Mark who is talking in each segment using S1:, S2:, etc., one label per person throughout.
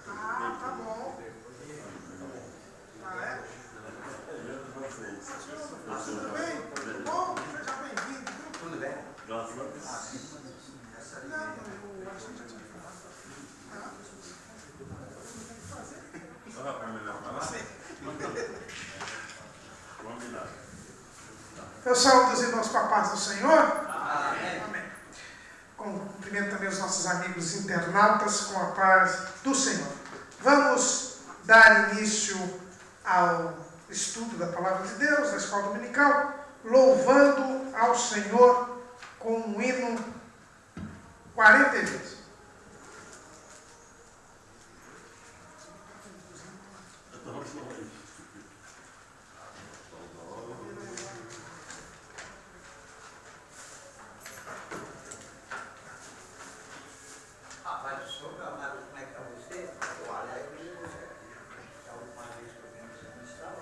S1: Ah, tá bom. Ah, é? Tudo bem? Tudo bom? Seja bem-vindo.
S2: Tudo bem?
S1: Não, eu acho que já tinha falado. Ah, eu saúdo os irmãos com a paz do Senhor.
S2: Amém.
S1: Amém. Cumprimento também os nossos amigos internautas com a paz do Senhor. Vamos dar início ao estudo da Palavra de Deus, da Escola Dominical, louvando ao Senhor com um hino 42.
S2: Rapaz, o senhor, meu amado, como é que está você? O alegre, a última vez que eu vim você não estava.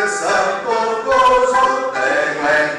S3: Santo gozo tengo en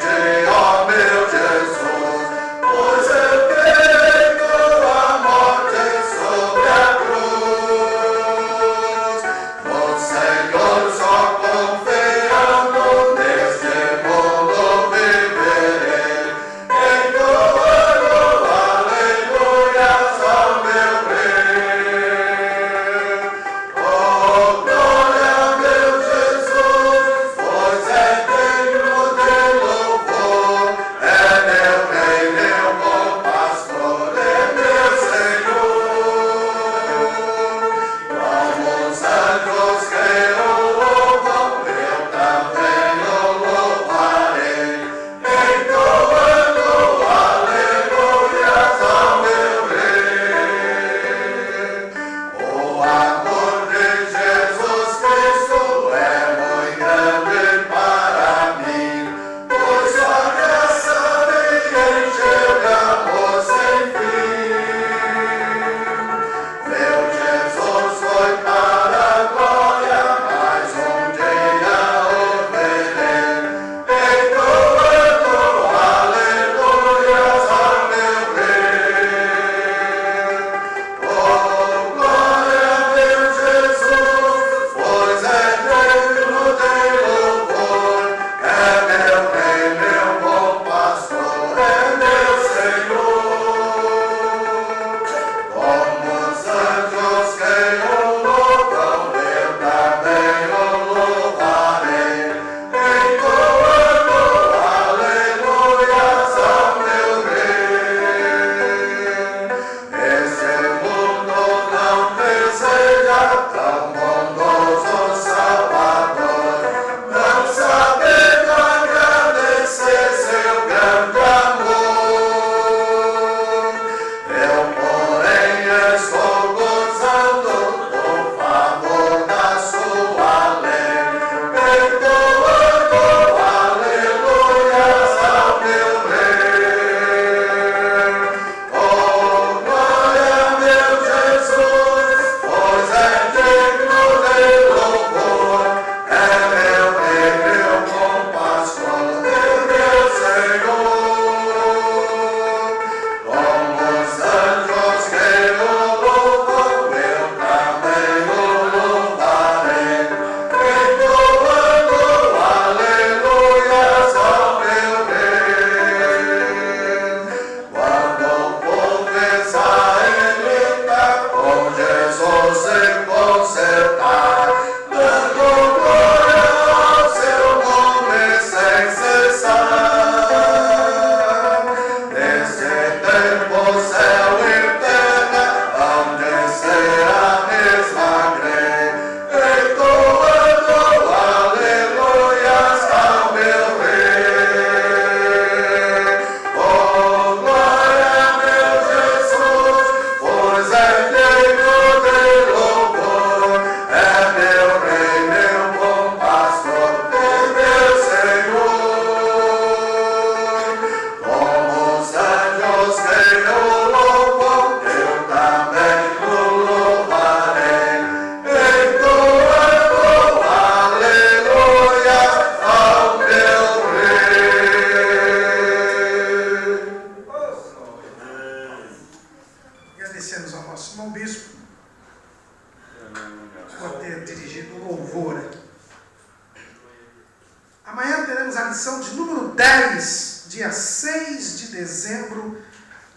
S1: lição de número 10, dia 6 de dezembro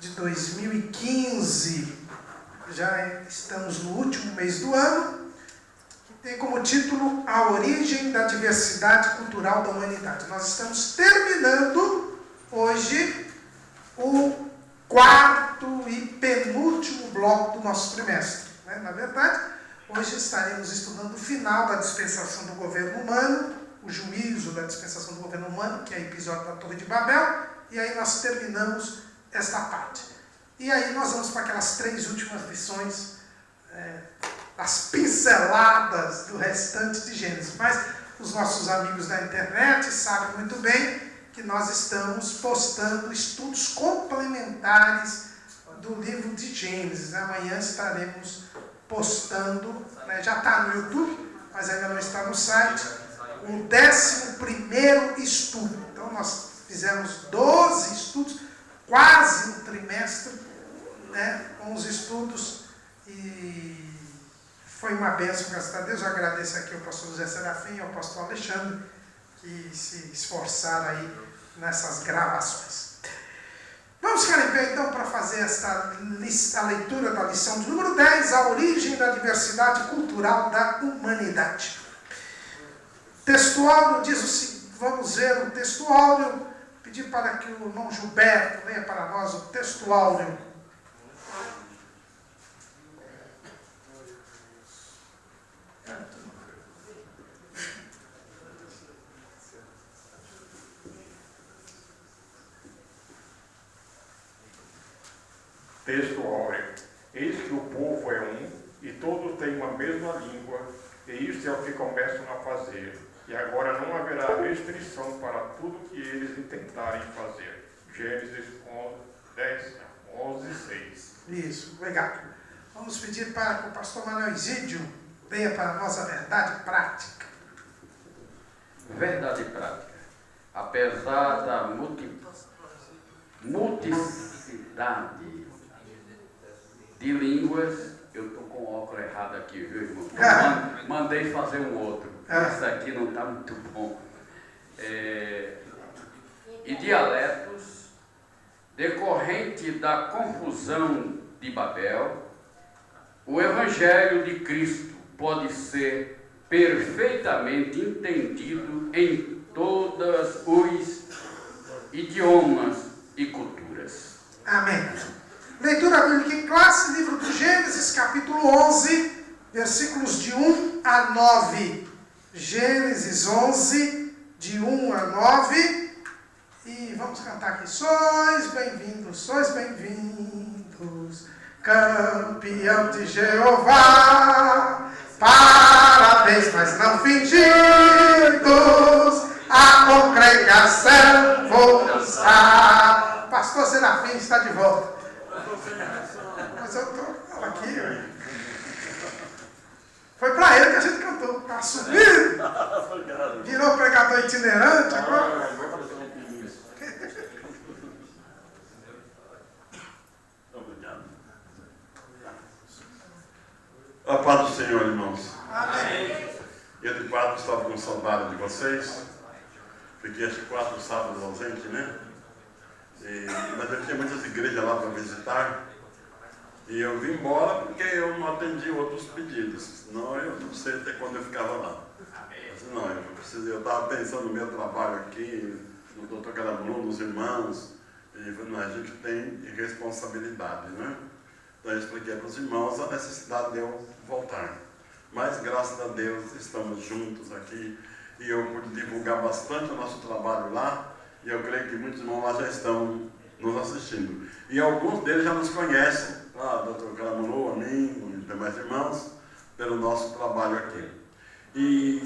S1: de 2015. Já estamos no último mês do ano, que tem como título A Origem da Diversidade Cultural da Humanidade. Nós estamos terminando hoje o quarto e penúltimo bloco do nosso trimestre. Na verdade, hoje estaremos estudando o final da dispensação do governo humano, o juízo da dispensação do governo humano, que é o episódio da Torre de Babel, e aí nós terminamos esta parte. E aí nós vamos para aquelas 3 últimas lições, as pinceladas do restante de Gênesis. Mas os nossos amigos da internet sabem muito bem que nós estamos postando estudos complementares do livro de Gênesis. Amanhã estaremos postando, já está no YouTube, mas ainda não está no site, o 11º estudo. Então nós fizemos 12 estudos, quase um trimestre, com os estudos, e foi uma bênção, graças a Deus. Eu agradeço aqui ao pastor José Serafim e ao pastor Alexandre, que se esforçaram aí nessas gravações. Vamos ficar em pé então para fazer a leitura da lição de número 10, a origem da diversidade cultural da humanidade. O textuário diz o seguinte, vamos ver o textuário, pedir para que o irmão Gilberto leia para nós o textuário.
S3: Texto áureo. Eis que o povo é um, e todos têm uma mesma língua, e isso é o que começam a fazer. E agora não haverá restrição para tudo que eles intentarem fazer. Gênesis 11, 6.
S1: Isso, legal. Vamos pedir para que o pastor Manuel Isídio leia para nós a verdade prática.
S4: Verdade prática. Apesar da multiplicidade de línguas, eu estou com o óculos errado aqui, viu, irmão? Mandei fazer um outro. Esse aqui não está muito bom. E dialetos, decorrente da confusão de Babel, o Evangelho de Cristo pode ser perfeitamente entendido em todos os idiomas e culturas.
S1: Amém. Leitura bíblica em classe, livro do Gênesis, capítulo 11, versículos de 1 a 9. Gênesis 11, de 1 a 9. E vamos cantar aqui. Sois bem-vindos, campeão de Jeová. Parabéns, mas não fingidos, a congregação vos dá. Pastor Serafim está de volta. Mas eu estou aqui. Foi para ele que a gente cantou. Está subindo. Virou pregador itinerante agora.
S5: A paz do Senhor, irmãos.
S1: Amém.
S5: Eu de fato estava com saudade de vocês. Fiquei acho que 4 sábados ausente, né? Mas eu tinha muitas igrejas lá para visitar. E eu vim embora porque eu não atendi outros pedidos. Senão eu não sei até quando eu ficava lá. Mas, eu estava pensando no meu trabalho aqui, no doutor Caramuru, nos irmãos. E a gente tem responsabilidade, né? Então eu expliquei para os irmãos a necessidade de eu voltar. Mas graças a Deus estamos juntos aqui. E eu pude divulgar bastante o nosso trabalho lá. E eu creio que muitos irmãos lá já estão nos assistindo. E alguns deles já nos conhecem, doutor Caramuru, a mim, os demais irmãos, pelo nosso trabalho aqui. E,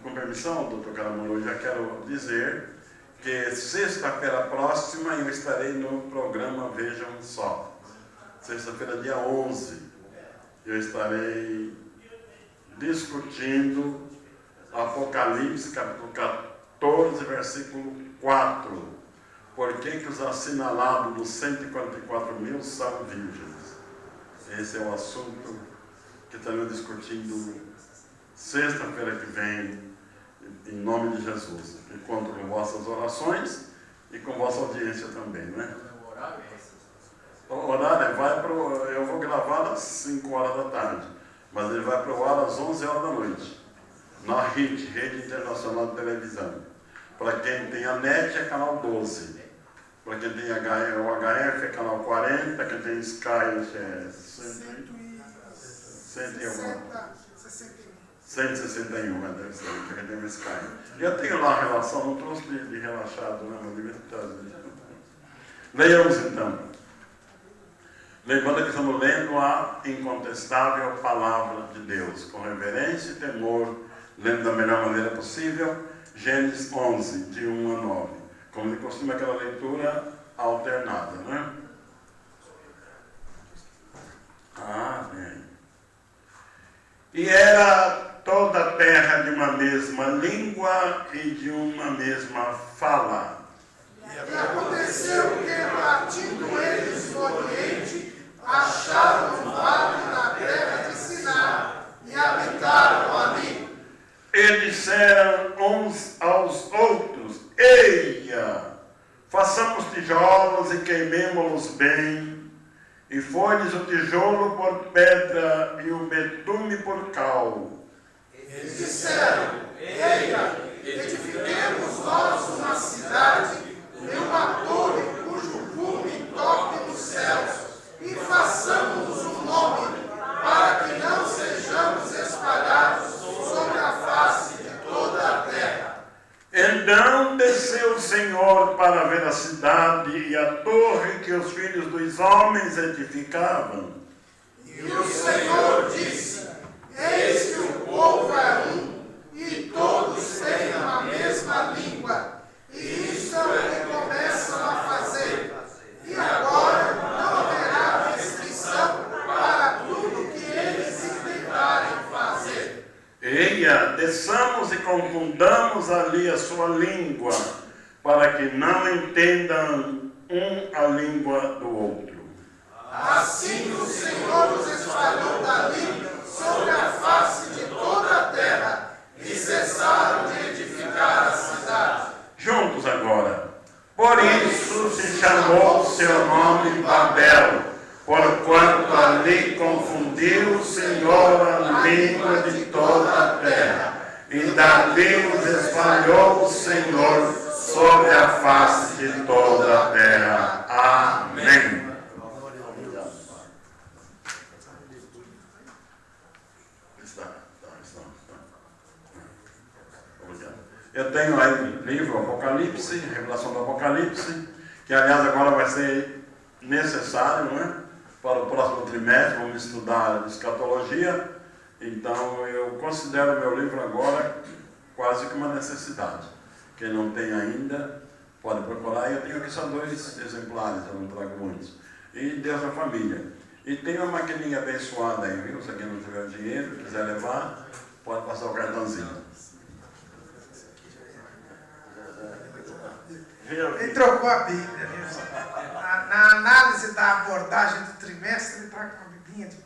S5: com permissão, doutor Caramuru, já quero dizer que sexta-feira próxima eu estarei no programa Vejam Só. Sexta-feira, dia 11, eu estarei discutindo Apocalipse, capítulo 14, versículo 4. Por que os assinalados dos 144.000 são virgens? Esse é o assunto que estaremos discutindo sexta-feira que vem, em nome de Jesus. E conto com vossas orações e com vossa audiência também, né? O horário vai pro, eu vou gravar às 5 horas da tarde, mas ele vai para o ar às 11 horas da noite, na RIT, Rede Internacional de Televisão. Para quem tem a NET é canal 12, para quem tem o HF é canal 40, quem tem Sky é 161, deve ser, quem tem o Sky. Eu tenho lá a relação, não trouxe de relaxado, né? Mas devia trazer. Leiamos então. Lembrando que estamos lendo a incontestável palavra de Deus, com reverência e temor, lendo da melhor maneira possível, Gênesis 11, de 1 a 9. Como de costume, aquela leitura alternada, né? Amém. E era toda a terra de uma mesma língua e de uma mesma fala.
S1: E aconteceu que, partindo eles do Oriente, acharam um vale na terra de Siná e habitaram ali.
S5: E disseram uns aos outros: Eia, façamos tijolos e queimemo-los bem. E foi-lhes o tijolo por pedra e o betume por cal.
S1: Eles disseram: Eia, edifiquemos nós uma cidade e uma torre cujo cume toque nos céus, e façamos um nome, para que não sejamos espalhados sobre a face de toda a terra.
S5: Então desceu o Senhor para ver a cidade e a torre que os filhos dos homens edificavam.
S1: E o Senhor disse: Eis que o povo é um, e todos têm a mesma língua, e isto é o que começam a fazer. E agora não haverá restrição para tudo que eles intentarem fazer.
S5: Eia, desçamos e confundamos ali a sua língua, para que não entendam um a língua do outro.
S1: Assim o Senhor os espalhou dali sobre a face de toda a terra, e cessaram de edificar a cidade.
S5: Juntos agora. Por isso se chamou seu nome Babel, porquanto ali confundiu o Senhor a língua de toda a terra, e dali os espalhou o Senhor sobre a face de toda a terra. Amém. Eu tenho aí o livro Apocalipse, Revelação do Apocalipse, que aliás agora vai ser necessário, né? Para o próximo trimestre, vamos estudar escatologia. Então eu considero meu livro agora quase que uma necessidade. Quem não tem ainda pode procurar. Eu tenho aqui só 2 exemplares, eu não trago muitos. E Deus na Família. E tem uma maquininha abençoada aí, viu? Se alguém não tiver dinheiro, quiser levar, pode passar o cartãozinho.
S1: Ele trocou a Bíblia. Na análise da abordagem do trimestre, ele traga uma biblinha de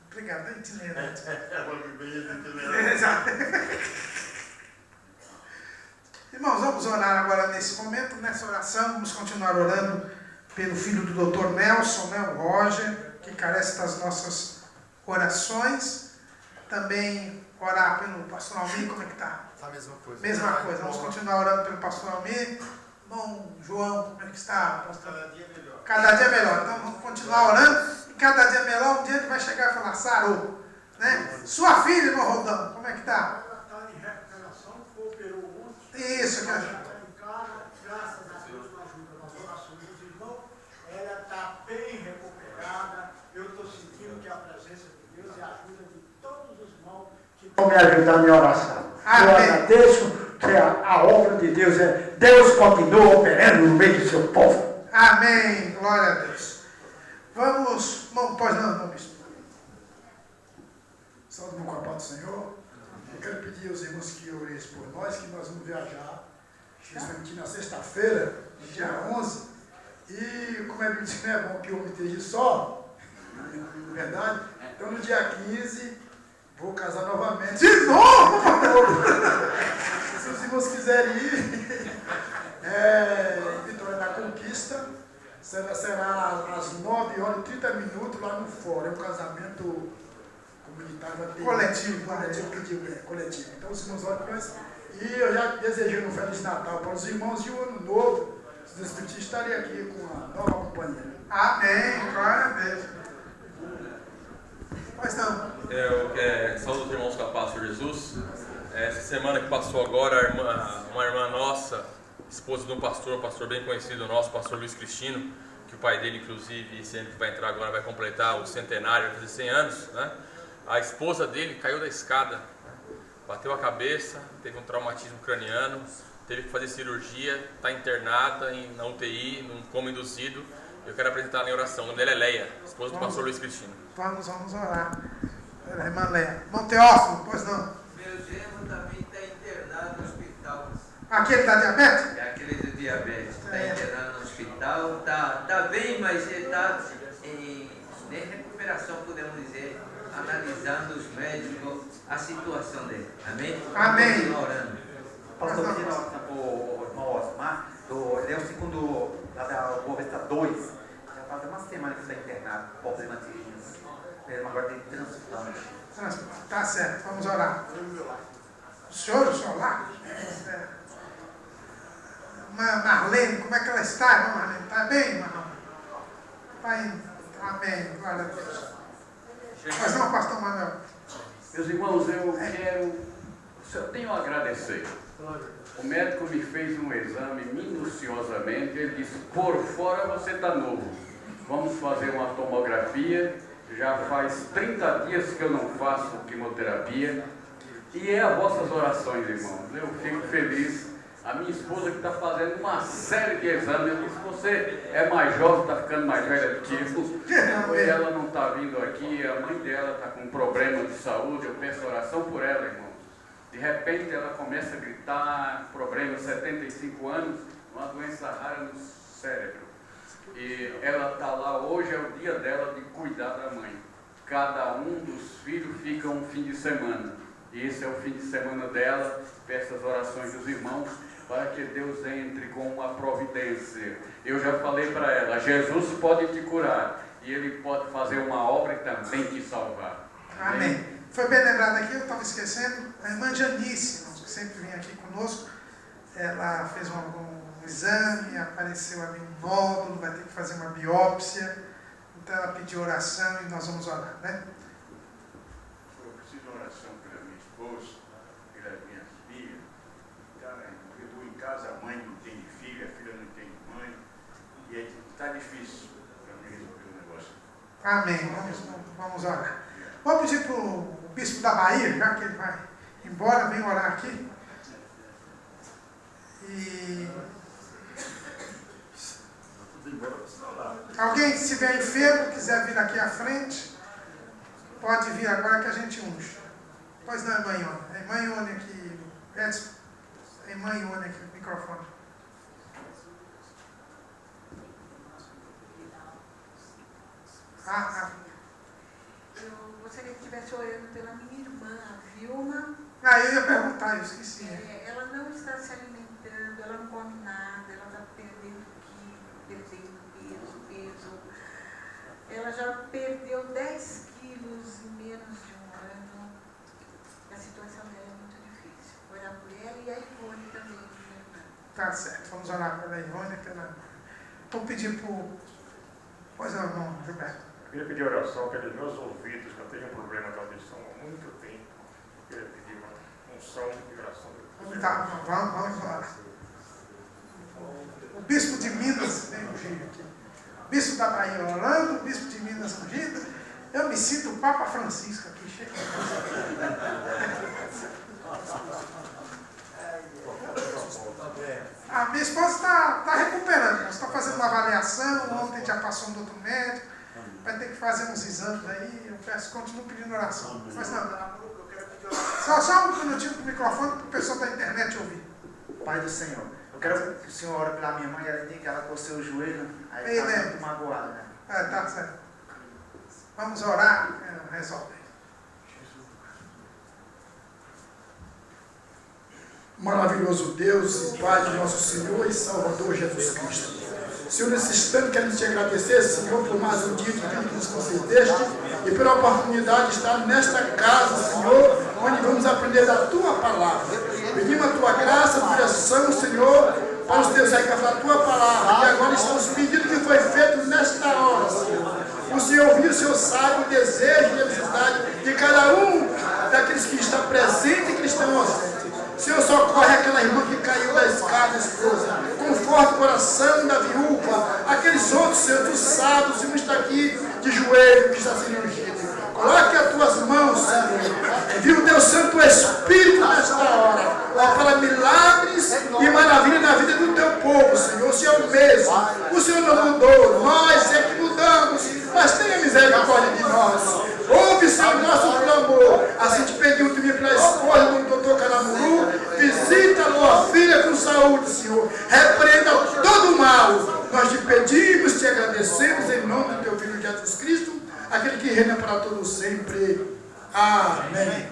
S1: pregador itinerante.
S5: Uma biblinha de itinerante.
S1: Exato. Irmãos, vamos orar agora nesse momento, nessa oração. Vamos continuar orando pelo filho do Dr. Nelson, né, o Roger, que carece das nossas orações. Também orar pelo pastor Almir, como é que está?
S6: A mesma coisa.
S1: Mesma coisa. Vamos continuar orando pelo pastor Almir. Irmão João, como é que está, pastor?
S6: Cada dia melhor.
S1: Cada dia melhor. Então vamos continuar orando. E cada dia melhor, um dia ele vai chegar e falar: sarou. Né? Sua filha, irmão Rodão, como é que está?
S7: Ela está em recuperação, operou ontem.
S1: Isso, cara.
S7: Ela está em casa, graças a Deus, com a ajuda das orações dos irmãos. Ela está bem recuperada. Eu estou sentindo que a presença de Deus e a ajuda de todos os irmãos que
S6: Vão me ajudar na minha oração.
S1: Amém.
S6: Eu agradeço que a obra de Deus é. Deus continua operando no meio do seu povo.
S1: Amém. Glória a Deus. Vamos. Não, pode não, bispo.
S8: Salve com a paz do Senhor. Eu quero pedir aos irmãos que orem por nós, que nós vamos viajar justamente na sexta-feira, no dia 11. E como é que é bom que o homem esteja só, na verdade. Então no dia 15 vou casar novamente.
S1: De novo?
S8: Se os quiserem ir, Vitória da Conquista, será às 9h30 lá no fórum. É um casamento comunitário, vai ter
S1: Coletivo.
S8: Coletivo. Então os irmãos olham para nós. E eu já desejei um Feliz Natal para os irmãos e o Ano Novo. Se Deus permitir, estarei aqui com a nova companhia.
S1: Amém, glória a Deus. Pois não.
S9: Eu saúdo os irmãos com a paz do Jesus. Essa semana que passou agora, uma irmã nossa, esposa de um pastor bem conhecido nosso, pastor Luiz Cristino, que o pai dele, inclusive, esse ano que vai entrar agora, vai completar o centenário, vai fazer 100 anos, né? A esposa dele caiu da escada, bateu a cabeça, teve um traumatismo craniano, teve que fazer cirurgia, está internada na UTI, num coma induzido. Eu quero apresentar ela em oração. O nome dela é Leia, esposa do pastor Luiz Cristino.
S1: Vamos orar. Pela irmã Leia. Irmão Teófilo, pois não.
S2: Meu genro também está internado no hospital.
S1: Aquele da diabetes?
S2: É aquele do diabetes. Está internado no hospital. Está bem, mas ele está em recuperação, podemos dizer, analisando os médicos a situação dele. Amém?
S1: Amém.
S2: Estamos orando.
S10: Pastor, pedindo oração para o irmão Osmar, ele é o segundo, lá da Bovesta 2, já faz uma semana que está internado, problema de rins. Ele agora tem transplante.
S1: Tá certo, vamos orar. O senhor lá? Marlene, como é que ela está, irmã Marlene? Está bem, irmão? Pai, amém, glória a Deus. Mas não, pastor Manuel.
S4: Meus irmãos, eu tenho a agradecer. O médico me fez um exame minuciosamente, ele disse, por fora você está novo. Vamos fazer uma tomografia, já faz 30 dias que eu não faço quimioterapia. E é as vossas orações, irmãos. Eu fico feliz. A minha esposa que está fazendo uma série de exames, eu disse, você é mais jovem, está ficando mais velha do que eu. E ela não está vindo aqui, a mãe dela está com um problema de saúde, eu peço oração por ela, irmão. De repente ela começa a gritar, problema, 75 anos, uma doença rara no cérebro. E ela está lá, hoje é o dia dela de cuidar da mãe. Cada um dos filhos fica um fim de semana. E esse é o fim de semana dela. Peço as orações dos irmãos para que Deus entre com uma providência. Eu já falei para ela, Jesus pode te curar e Ele pode fazer uma obra e também te salvar.
S1: Amém. Foi bem lembrado aqui, eu estava esquecendo, a irmã Janice, que sempre vem aqui conosco, ela fez um exame, apareceu ali um nódulo, vai ter que fazer uma biópsia, então ela pediu oração e nós vamos orar, né?
S3: Eu preciso de oração pela minha esposa, pelas minhas filhas. Eu em casa, a mãe não tem filha, a filha não tem mãe, e está difícil para mim resolver o negócio.
S1: Amém, vamos orar. Vamos pedir para o bispo da Bahia, já que ele vai embora, vem orar aqui. E alguém que estiver enfermo, quiser vir aqui à frente, pode vir agora que a gente unge. Pois não, irmã Ione. A irmã Ione aqui, Edson, a irmã Ione aqui, o microfone.
S11: Eu gostaria que estivesse orando pela minha irmã, a Vilma.
S1: Eu ia perguntar, eu esqueci.
S11: Ela não está se alimentando, ela não come nada, ela está perdendo peso. Ela já perdeu 10 quilos em menos de um ano. A situação dela é muito difícil. Orar por ela e a Ivone também, minha irmã.
S1: Tá certo, vamos orar pela Ivone. Vamos pedir por... Pois não, irmão Gilberto.
S3: Eu queria pedir oração pelos meus ouvidos, que eu tenho um problema de audição há muito tempo. Eu queria pedir uma unção de oração.
S1: Tá, vamos orar. O bispo de Minas vem ungido aqui. O bispo da Bahia orando, o bispo de Minas ungido. Eu me sinto o Papa Francisco aqui, cheio de A minha esposa está recuperando, está fazendo uma avaliação, ontem já passou um outro médico, vai ter que fazer uns exames aí, eu peço, continuo pedindo oração. Mas não, só um minutinho pro microfone para o pessoal da internet ouvir.
S10: Pai do Senhor, eu quero que o Senhor ore pela minha mãe, ela diz que ela coçou o joelho, aí está muito magoada, né?
S1: Tá certo. Vamos orar, resolve.
S8: maravilhoso Deus e Pai de nosso Senhor e Salvador Jesus Cristo. Senhor, nesse instante queremos te agradecer, Senhor, por mais um dia de vida que nos concedeste e pela oportunidade de estar nesta casa, Senhor, onde vamos aprender da Tua palavra. Pedimos a Tua graça, a direção, Senhor, para os teus reis da Tua palavra. E agora estamos pedindo que foi feito nesta hora, Senhor. O Senhor ouviu, o Senhor sabe o desejo e a necessidade de cada um daqueles que está presente e que estão ausentes. Senhor, socorre aquela irmã que caiu da escada, esposa. Conforta o coração da viúva. Aqueles outros, Senhor, tu sabes, o Senhor está aqui de joelho, que está sendo ungido. Coloque as tuas mãos, Senhor. Envia o teu Santo Espírito nesta hora. Para milagres e maravilhas na vida do teu povo, Senhor. O Senhor mesmo. O Senhor não mudou. Nós é que mudamos. Mas tenha misericórdia de nós. Ouve, Senhor, nosso clamor. Assim te pediu também pela esposa do doutor Caramuru. Visita a tua filha com saúde, Senhor. Repreenda todo o mal. Nós te pedimos, te agradecemos em nome do teu Filho Jesus Cristo, aquele que reina para todos sempre. Amém.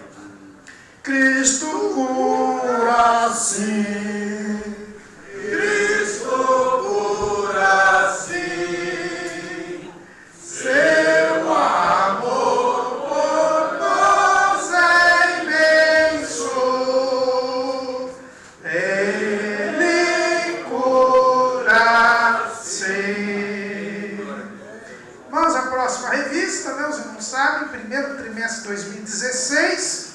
S8: Cristo cura sim. Cristo cura sim. Seu amor por nós é imenso. Ele cura sim.
S1: Vamos à próxima revista, né? Os irmãos sabem, primeiro trimestre de 2016.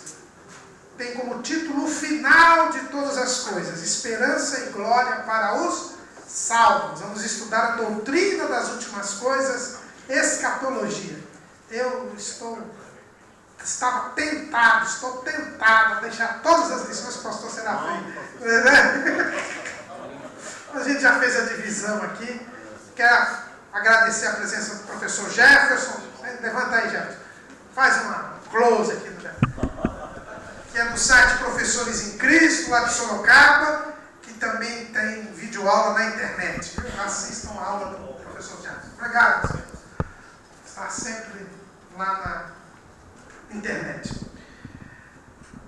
S1: Tem como título o final de todas as coisas, esperança e glória para os salvos. Vamos estudar a doutrina das últimas coisas, escatologia. Eu estou tentado a deixar todas as lições que o pastor Serafim. A gente já fez a divisão aqui. Quero agradecer a presença do professor Jefferson. Levanta aí, Jefferson. Faz uma close aqui no Jefferson. Que é do site Professores em Cristo, lá de Sorocaba, que também tem videoaula na internet. Viu? Assistam a aula do professor Jefferson. Obrigado, senhor. Está sempre lá na internet.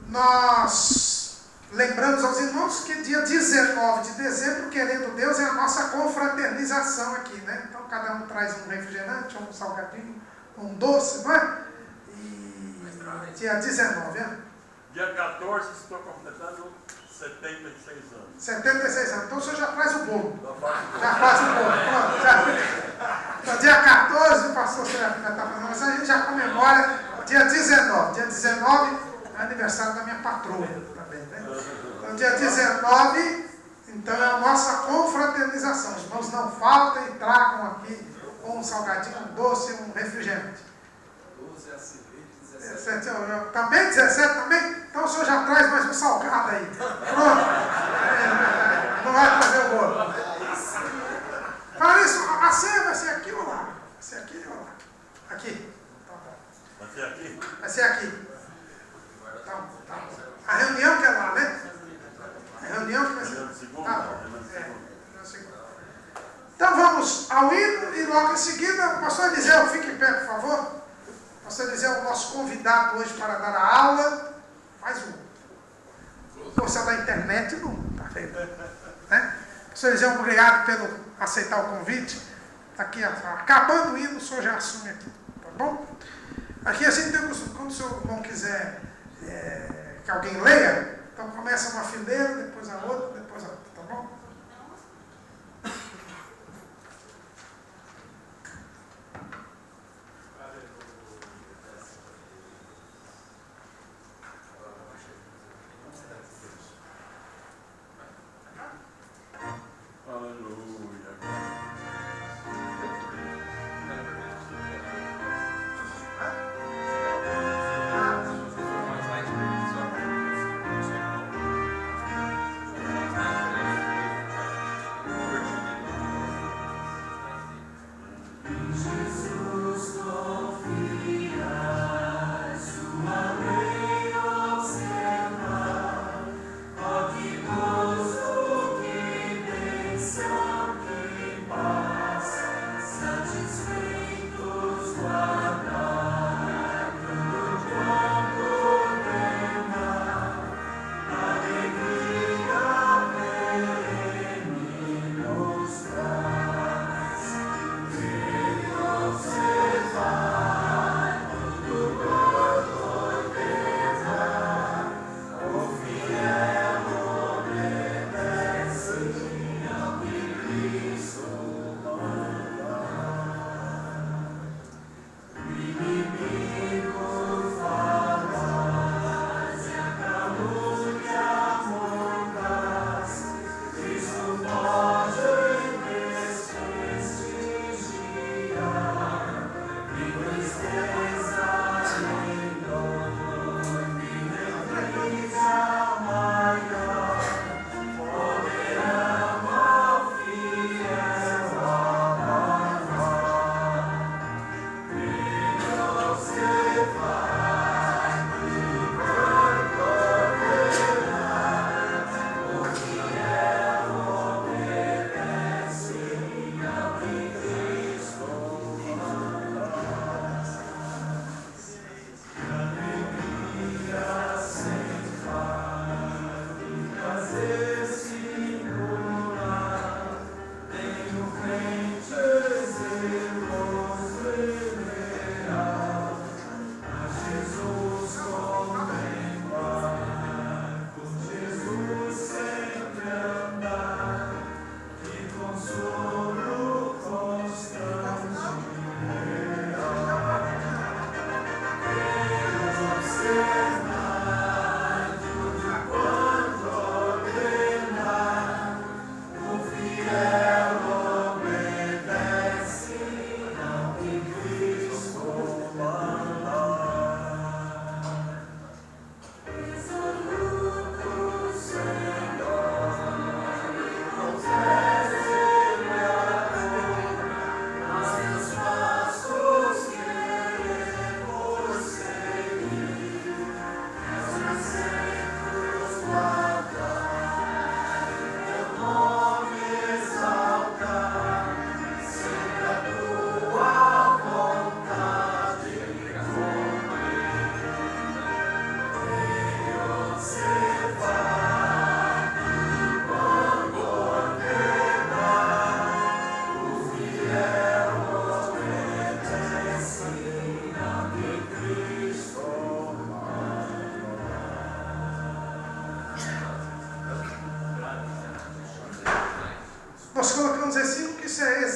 S1: Nós lembramos aos irmãos que dia 19 de dezembro, querendo Deus, é a nossa confraternização aqui, né? Então cada um traz um refrigerante, um salgadinho, um doce, não é? E dia 19, é?
S5: Dia 14, estou completando 76 anos.
S1: 76 anos. Então o senhor já traz o bolo. Já faz o bolo. Pronto, já. Então, dia 14, o pastor Serafim vai estar fazendo, mas a gente já comemora dia 19. Dia 19 é aniversário da minha patroa também, né? Então, dia 19, então é a nossa confraternização. Os irmãos não faltam e tragam aqui um salgadinho, um doce, um refrigerante.
S12: 12 a cerveja.
S1: 17, também 17 também? Então o senhor já traz mais um salgado aí. Pronto. Não vai trazer o bolo. Fala isso, a ceia vai ser aqui ou lá? Vai ser aqui ou lá? Aqui. Então, tá.
S5: Vai ser aqui?
S1: Vai ser aqui. Então, tá. A reunião que é lá, né? A reunião que vai ser. Tá bom. Então vamos ao hino e logo em seguida, pastor Eliseu, fique em pé, por favor. Pastor Eliseu é o nosso convidado hoje para dar a aula. Faz um. Força da internet não, tá vendo? Né? Pastor Eliseu, obrigado pelo aceitar o convite. Está aqui, acabando o hino, o senhor já assume aqui, tá bom? Aqui assim tem quando o senhor não quiser que alguém leia, então começa uma fileira, depois a outra, depois a outra, tá bom?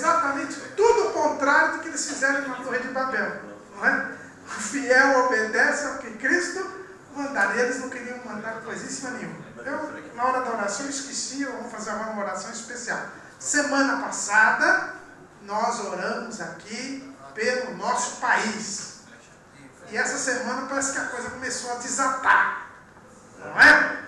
S1: exatamente tudo o contrário do que eles fizeram na Torre de Babel. Não é? O fiel obedece ao que Cristo mandar. Eles não queriam mandar coisíssima nenhuma. Eu, na hora da oração, esqueci, vamos fazer uma oração especial. Semana passada, nós oramos aqui pelo nosso país. E essa semana parece que a coisa começou a desatar. Não é?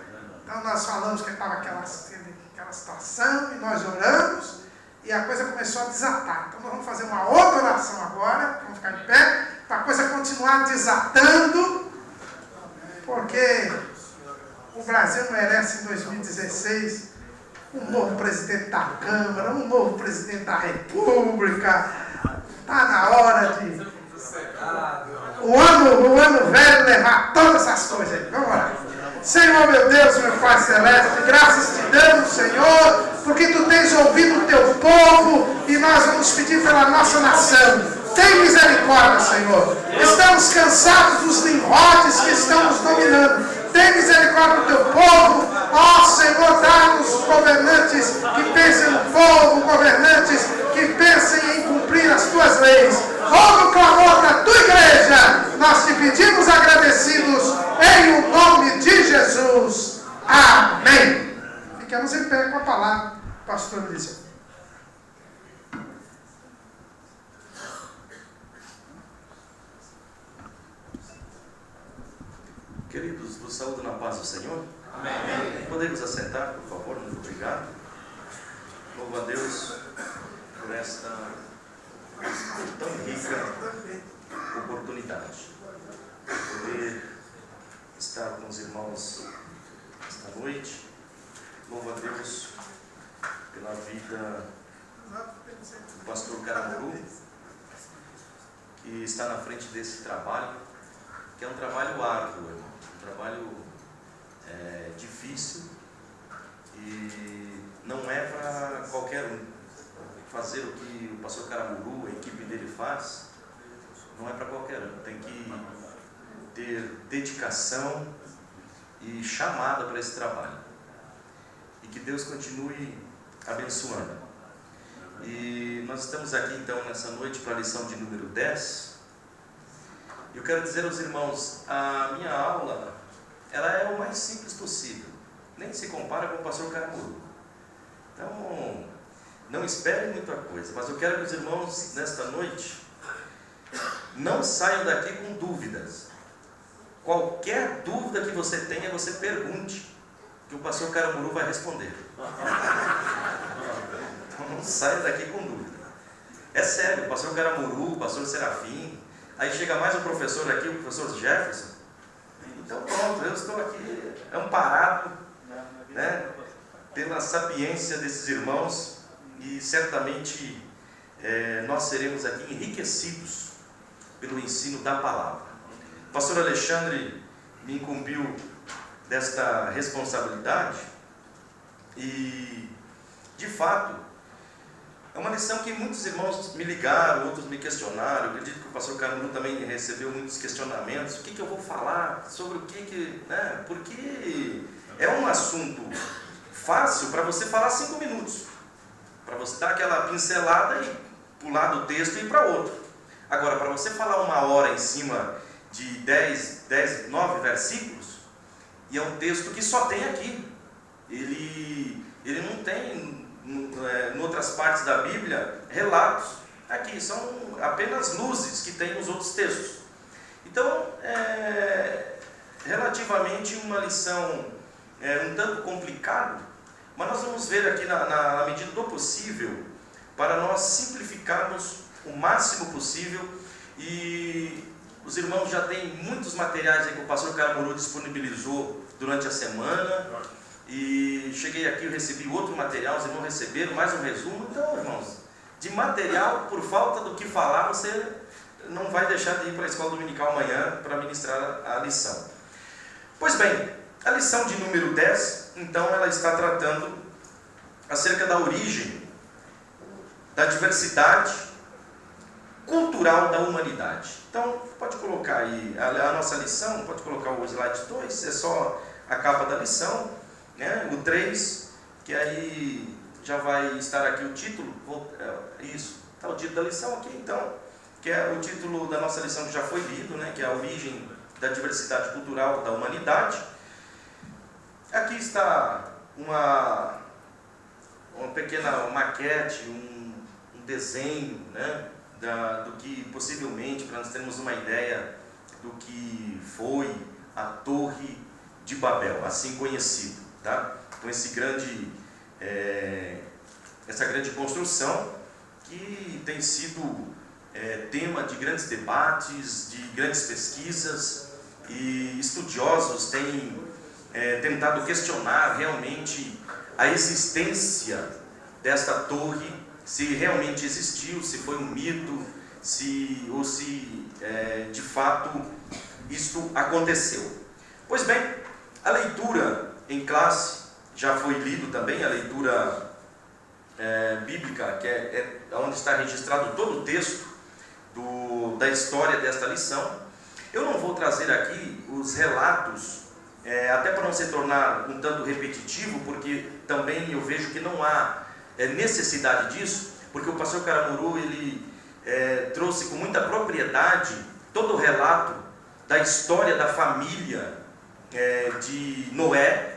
S1: Então nós falamos que estava aquela situação e nós oramos e a coisa começou a desatar. Então nós vamos fazer uma outra oração agora, vamos ficar de pé, para a coisa continuar desatando, porque o Brasil merece em 2016 um novo presidente da Câmara, um novo presidente da República. Está na hora de o ano velho levar todas essas coisas aí. Vamos orar. Senhor, meu Deus, meu Pai Celeste, graças te damos, Senhor, porque tu tens ouvido o teu povo e nós vamos pedir pela nossa nação. Tem misericórdia, Senhor. Estamos cansados dos Nimrodes que estão nos dominando. Tem misericórdia do teu povo. Ó Senhor, dá-nos governantes que pensem no povo, governantes que pensem em cumprir as tuas leis. Ouve o clamor da tua igreja. Nós te pedimos agradecidos em o nome de Jesus. Amém. Ficamos em pé com a palavra, pastor Eliseu.
S13: Queridos, vos saúdo na paz do Senhor. Amém. Podemos assentar, por favor, muito obrigado. Louvo a Deus por esta tão rica oportunidade. Poder estar com os irmãos esta noite. Louvo a Deus pela vida do pastor Caramuru, que está na frente desse trabalho, que é um trabalho árduo, irmão. Um trabalho difícil e não é para qualquer um. Fazer o que o pastor Caramuru, a equipe dele faz, não é para qualquer um. Tem que ter dedicação e chamada para esse trabalho. E que Deus continue abençoando. E nós estamos aqui então nessa noite para a lição de número 10. Eu quero dizer aos irmãos, a minha aula, ela é o mais simples possível. Nem se compara com o pastor Caramuru. Então, não esperem muita coisa. Mas eu quero que os irmãos, nesta noite, não saiam daqui com dúvidas. Qualquer dúvida que você tenha, você pergunte, que o pastor Caramuru vai responder. Então, não saia daqui com dúvida. É sério, o pastor Caramuru, o pastor Serafim, aí chega mais um professor aqui, o professor Jefferson. Então pronto, eu estou aqui amparado, né, pela sapiência desses irmãos e certamente nós seremos aqui enriquecidos pelo ensino da palavra. O pastor Alexandre me incumbiu desta responsabilidade e, de fato, é uma lição que muitos irmãos me ligaram, outros me questionaram. Eu acredito que o pastor Caramuru também recebeu muitos questionamentos. O que eu vou falar? Sobre o que... né? Porque é um assunto fácil para você falar 5 minutos. Para você dar aquela pincelada e pular do texto e ir para outro. Agora, para você falar 1 hora em cima de 9 versículos, e é um texto que só tem aqui. Ele não tem... em outras partes da Bíblia, relatos. Aqui são apenas luzes que tem nos outros textos. Então, relativamente uma lição um tanto complicada, mas nós vamos ver aqui na medida do possível, para nós simplificarmos o máximo possível. E os irmãos já têm muitos materiais aí que o pastor Caramuru disponibilizou durante a semana. E cheguei aqui, eu recebi outro material, os irmãos receberam mais um resumo. Então, irmãos, de material, por falta do que falar, você não vai deixar de ir para a escola dominical amanhã para ministrar a lição. Pois bem, a lição de número 10, então, ela está tratando acerca da origem, da diversidade cultural da humanidade. Então, pode colocar aí a nossa lição, pode colocar o slide 2, é só a capa da lição. O 3, que aí já vai estar aqui o título. Isso, está o título da lição aqui, então, que é o título da nossa lição que já foi lido, né, que é a origem da diversidade cultural da humanidade. Aqui está uma pequena maquete, um desenho, né, do que possivelmente, para nós termos uma ideia do que foi a Torre de Babel, assim conhecido, tá? Então essa grande construção que tem sido tema de grandes debates, de grandes pesquisas, e estudiosos têm tentado questionar realmente a existência desta torre, se realmente existiu, se foi um mito, ou se de fato isto aconteceu. Pois bem, a leitura em classe já foi lido também, a leitura bíblica, que é onde está registrado todo o texto da história desta lição. Eu não vou trazer aqui os relatos, até para não se tornar um tanto repetitivo, porque também eu vejo que não há necessidade disso, porque o pastor Caramuru, ele trouxe com muita propriedade todo o relato da história da família de Noé,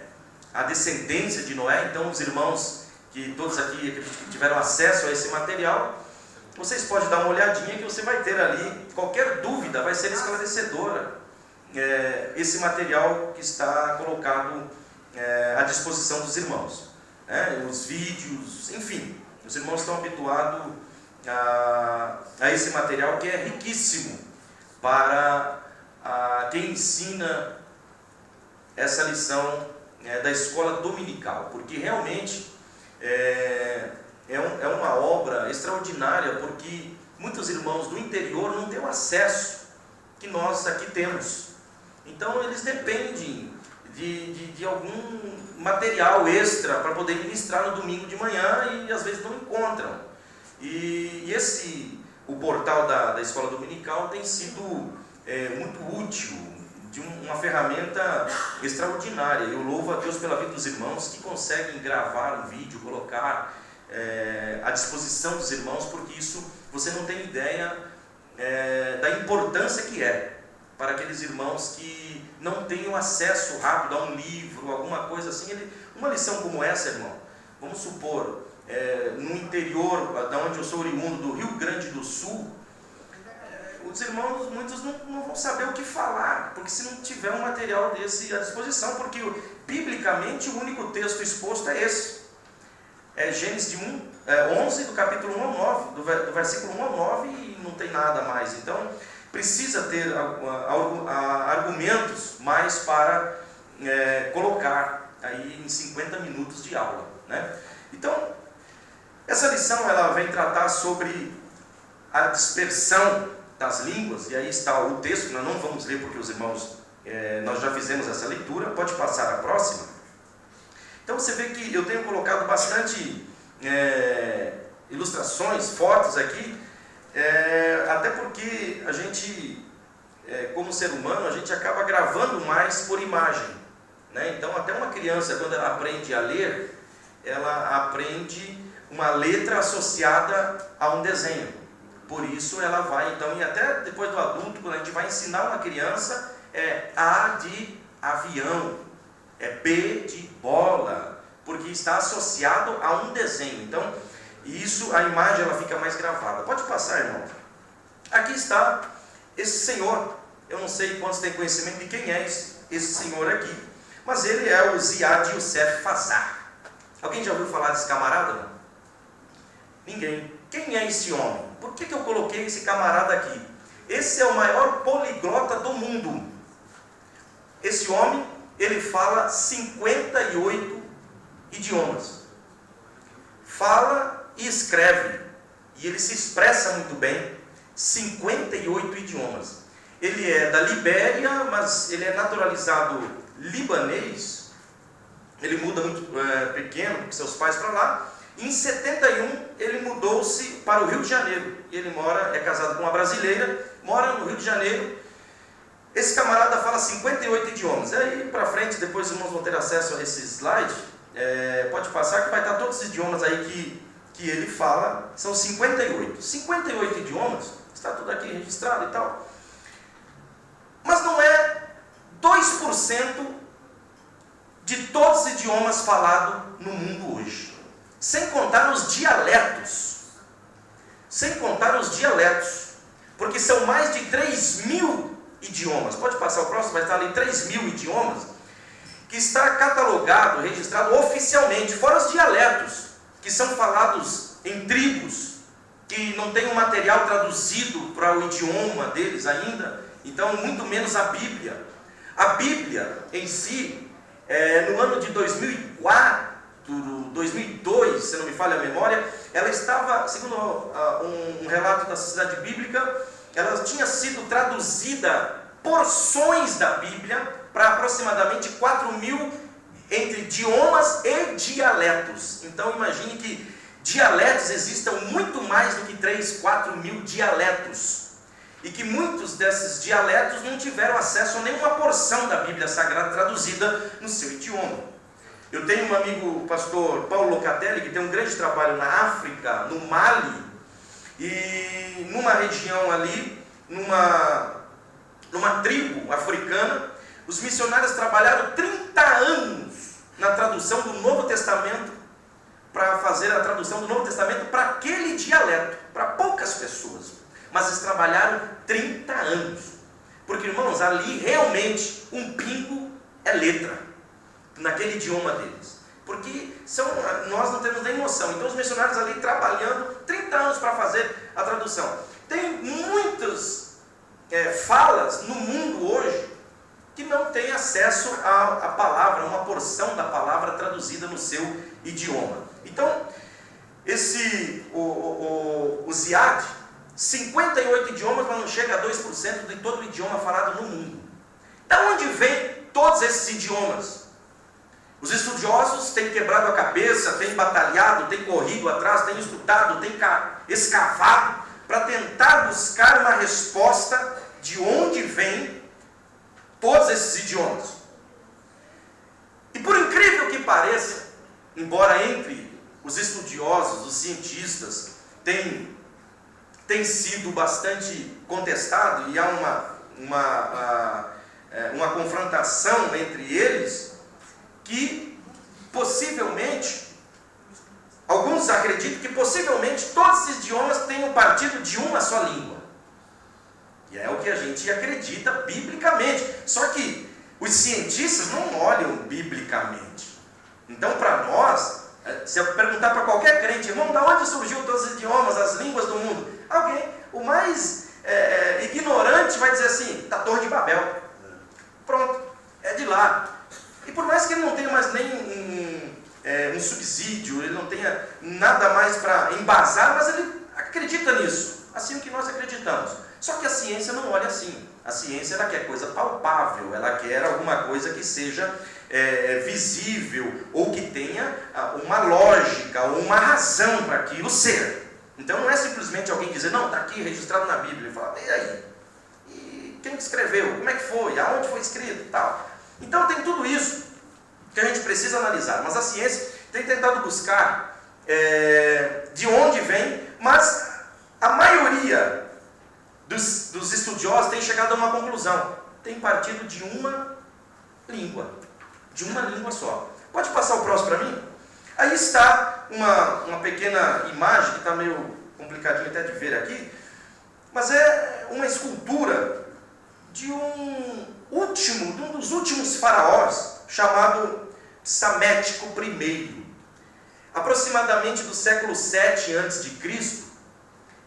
S13: a descendência de Noé. Então os irmãos, que todos aqui acredito que tiveram acesso a esse material, vocês podem dar uma olhadinha que você vai ter ali, qualquer dúvida vai ser esclarecedora, esse material que está colocado à disposição dos irmãos, os vídeos, enfim, os irmãos estão habituados a esse material que é riquíssimo para quem ensina essa lição da escola dominical, porque realmente é uma obra extraordinária, porque muitos irmãos do interior não têm o acesso que nós aqui temos. Então eles dependem de algum material extra para poder ministrar no domingo de manhã e às vezes não encontram. E o portal da escola dominical tem sido muito útil, de uma ferramenta extraordinária. Eu louvo a Deus pela vida dos irmãos que conseguem gravar um vídeo, colocar à disposição dos irmãos, porque isso você não tem ideia da importância que é para aqueles irmãos que não tenham acesso rápido a um livro, alguma coisa assim. Uma lição como essa, irmão, vamos supor, no interior, da onde eu sou oriundo, do Rio Grande do Sul, os irmãos, muitos não vão saber o que falar, porque se não tiver um material desse à disposição, porque biblicamente o único texto exposto é esse. É Gênesis 11, do capítulo 1 ao 9, do versículo 1 ao 9, e não tem nada mais. Então, precisa ter argumentos mais para colocar aí em 50 minutos de aula, né? Então, essa lição ela vem tratar sobre a dispersão das línguas, e aí está o texto, nós não vamos ler porque os irmãos, nós já fizemos essa leitura, pode passar a próxima. Então você vê que eu tenho colocado bastante ilustrações, fotos aqui, até porque a gente, como ser humano, a gente acaba gravando mais por imagem, né? Então até uma criança, quando ela aprende a ler, ela aprende uma letra associada a um desenho. Por isso ela vai, então, e até depois do adulto, quando a gente vai ensinar uma criança, A de avião, B de bola, porque está associado a um desenho. Então, isso, a imagem ela fica mais gravada. Pode passar, irmão. Aqui está esse senhor. Eu não sei quantos têm conhecimento de quem é esse senhor aqui, mas ele é o Ziad Youssef Fazar. Alguém já ouviu falar desse camarada? Não? Ninguém. Quem é esse homem? Por que eu coloquei esse camarada aqui? Esse é o maior poliglota do mundo. Esse homem, ele fala 58 idiomas. Fala e escreve. E ele se expressa muito bem. 58 idiomas. Ele é da Libéria, mas ele é naturalizado libanês. Ele muda muito pequeno, com seus pais para lá. Em 71, ele mudou-se para o Rio de Janeiro. Ele é casado com uma brasileira, mora no Rio de Janeiro. Esse camarada fala 58 idiomas. Aí para frente, depois os irmãos vão ter acesso a esse slide. Pode passar que vai estar todos outros idiomas aí que ele fala, são 58. 58 idiomas, está tudo aqui registrado e tal. Mas não é 2% de todos os idiomas falados no mundo hoje. Sem contar os dialetos. Sem contar os dialetos. Porque são mais de 3.000 idiomas. Pode passar o próximo, vai estar ali 3.000 idiomas. Que está catalogado, registrado oficialmente. Fora os dialetos, que são falados em tribos, que não tem um material traduzido para o idioma deles ainda. Então, muito menos a Bíblia. A Bíblia em si, no ano de 2004, 2002, se não me falha a memória, ela estava, segundo um relato da Sociedade Bíblica, ela tinha sido traduzida, porções da Bíblia, para aproximadamente 4.000 entre idiomas e dialetos. Então imagine que dialetos existam muito mais do que 3, 4.000 dialetos. E que muitos desses dialetos não tiveram acesso a nenhuma porção da Bíblia Sagrada traduzida no seu idioma. Eu tenho um amigo, o pastor Paulo Locatelli, que tem um grande trabalho na África, no Mali, e numa região ali, numa tribo africana, os missionários trabalharam 30 anos na tradução do Novo Testamento, para fazer a tradução do Novo Testamento para aquele dialeto, para poucas pessoas. Mas eles trabalharam 30 anos. Porque, irmãos, ali realmente um pingo é letra, naquele idioma deles. Porque nós não temos nem noção. Então os missionários ali trabalhando 30 anos para fazer a tradução. Tem muitas falas no mundo hoje que não tem acesso à palavra, uma porção da palavra traduzida no seu idioma. Então, o ZIAD, 58 idiomas, mas não chega a 2% de todo o idioma falado no mundo. Da onde vem todos esses idiomas? Os estudiosos têm quebrado a cabeça, têm batalhado, têm corrido atrás, têm estudado, têm escavado para tentar buscar uma resposta de onde vem todos esses idiomas. E por incrível que pareça, embora entre os estudiosos, os cientistas, tem sido bastante contestado e há uma confrontação entre eles, que possivelmente, alguns acreditam que possivelmente todos esses idiomas tenham partido de uma só língua. E é o que a gente acredita biblicamente. Só que os cientistas não olham biblicamente. Então, para nós, se eu perguntar para qualquer crente, irmão, de onde surgiu todos os idiomas, as línguas do mundo? Alguém, o mais ignorante, vai dizer assim, da Torre de Babel. Pronto, é de lá. E por mais que ele não tenha mais nem um subsídio, ele não tenha nada mais para embasar, mas ele acredita nisso, assim que nós acreditamos. Só que a ciência não olha assim. A ciência, ela quer coisa palpável, ela quer alguma coisa que seja visível, ou que tenha uma lógica, ou uma razão para aquilo ser. Então não é simplesmente alguém dizer, não, está aqui registrado na Bíblia. Ele fala, e aí? E quem escreveu? Como é que foi? Aonde foi escrito? E tal. Então tem tudo isso que a gente precisa analisar. Mas a ciência tem tentado buscar de onde vem, mas a maioria dos estudiosos tem chegado a uma conclusão. Tem partido de uma língua. De uma língua só. Pode passar o próximo para mim? Aí está uma pequena imagem, que está meio complicadinho até de ver aqui, mas é uma escultura de um dos últimos faraós, chamado Psamético I. Aproximadamente do século 7 a.C.,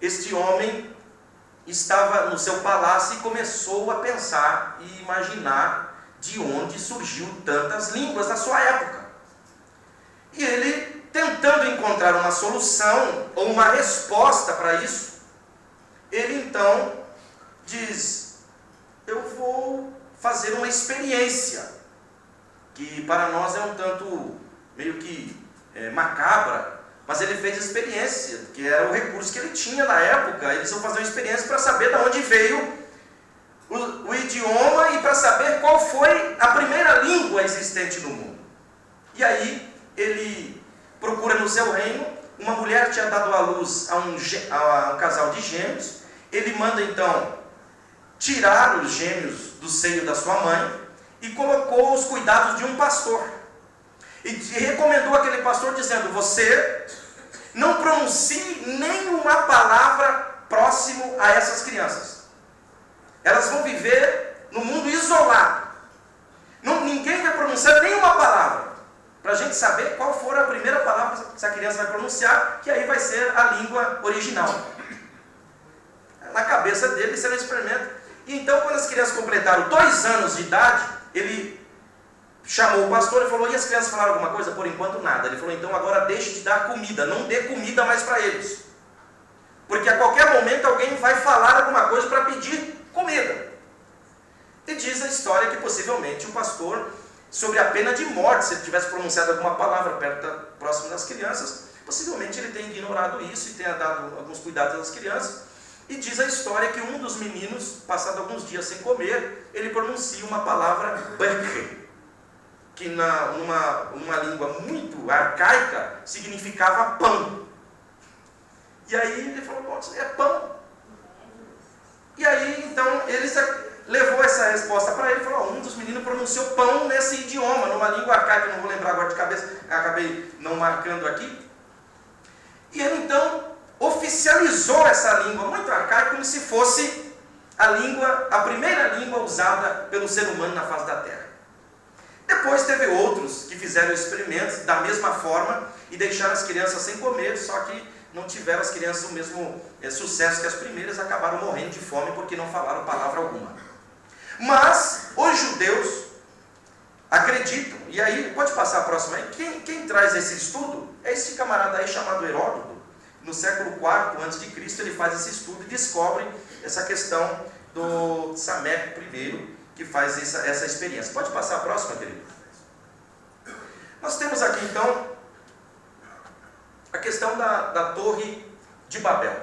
S13: este homem estava no seu palácio e começou a pensar e imaginar de onde surgiu tantas línguas na sua época. E ele, tentando encontrar uma solução ou uma resposta para isso, ele então diz, eu vou fazer uma experiência, que para nós é um tanto meio que macabra, mas ele fez experiência, que era o recurso que ele tinha na época. Eles vão fazer uma experiência para saber de onde veio o idioma e para saber qual foi a primeira língua existente no mundo. E aí ele procura no seu reino, uma mulher tinha dado à luz a um casal de gêmeos. Ele manda então tirar os gêmeos do seio da sua mãe e colocou os cuidados de um pastor. E recomendou aquele pastor dizendo: você não pronuncie nenhuma palavra próximo a essas crianças. Elas vão viver no mundo isolado. Ninguém vai pronunciar nenhuma palavra, para a gente saber qual for a primeira palavra que essa criança vai pronunciar, que aí vai ser a língua original. Na cabeça dele, isso era um experimento. E então, quando as crianças completaram 2 anos de idade, ele chamou o pastor e falou: e as crianças falaram alguma coisa? Por enquanto nada. Ele falou: então agora deixe de dar comida, não dê comida mais para eles, porque a qualquer momento alguém vai falar alguma coisa para pedir comida. E diz a história que possivelmente o pastor, sobre a pena de morte, se ele tivesse pronunciado alguma palavra próximo das crianças, possivelmente ele tenha ignorado isso e tenha dado alguns cuidados às crianças. E diz a história que um dos meninos, passado alguns dias sem comer, ele pronuncia uma palavra Berke, que numa língua muito arcaica significava pão. E aí ele falou: bom, é pão. E aí então eles levou essa resposta para ele e falou: um dos meninos pronunciou pão nesse idioma, numa língua arcaica, não vou lembrar agora de cabeça, acabei não marcando aqui. E ele então oficializou essa língua muito arcaica como se fosse a primeira língua usada pelo ser humano na face da Terra. Depois teve outros que fizeram experimentos da mesma forma e deixaram as crianças sem comer, só que não tiveram as crianças o mesmo sucesso que as primeiras, acabaram morrendo de fome porque não falaram palavra alguma. Mas os judeus acreditam, e aí pode passar a próxima aí, quem traz esse estudo é esse camarada aí chamado Heródoto. No século IV a.C., ele faz esse estudo e descobre essa questão do Sameco I, que faz essa experiência. Pode passar a próxima, querido? Nós temos aqui então a questão da Torre de Babel.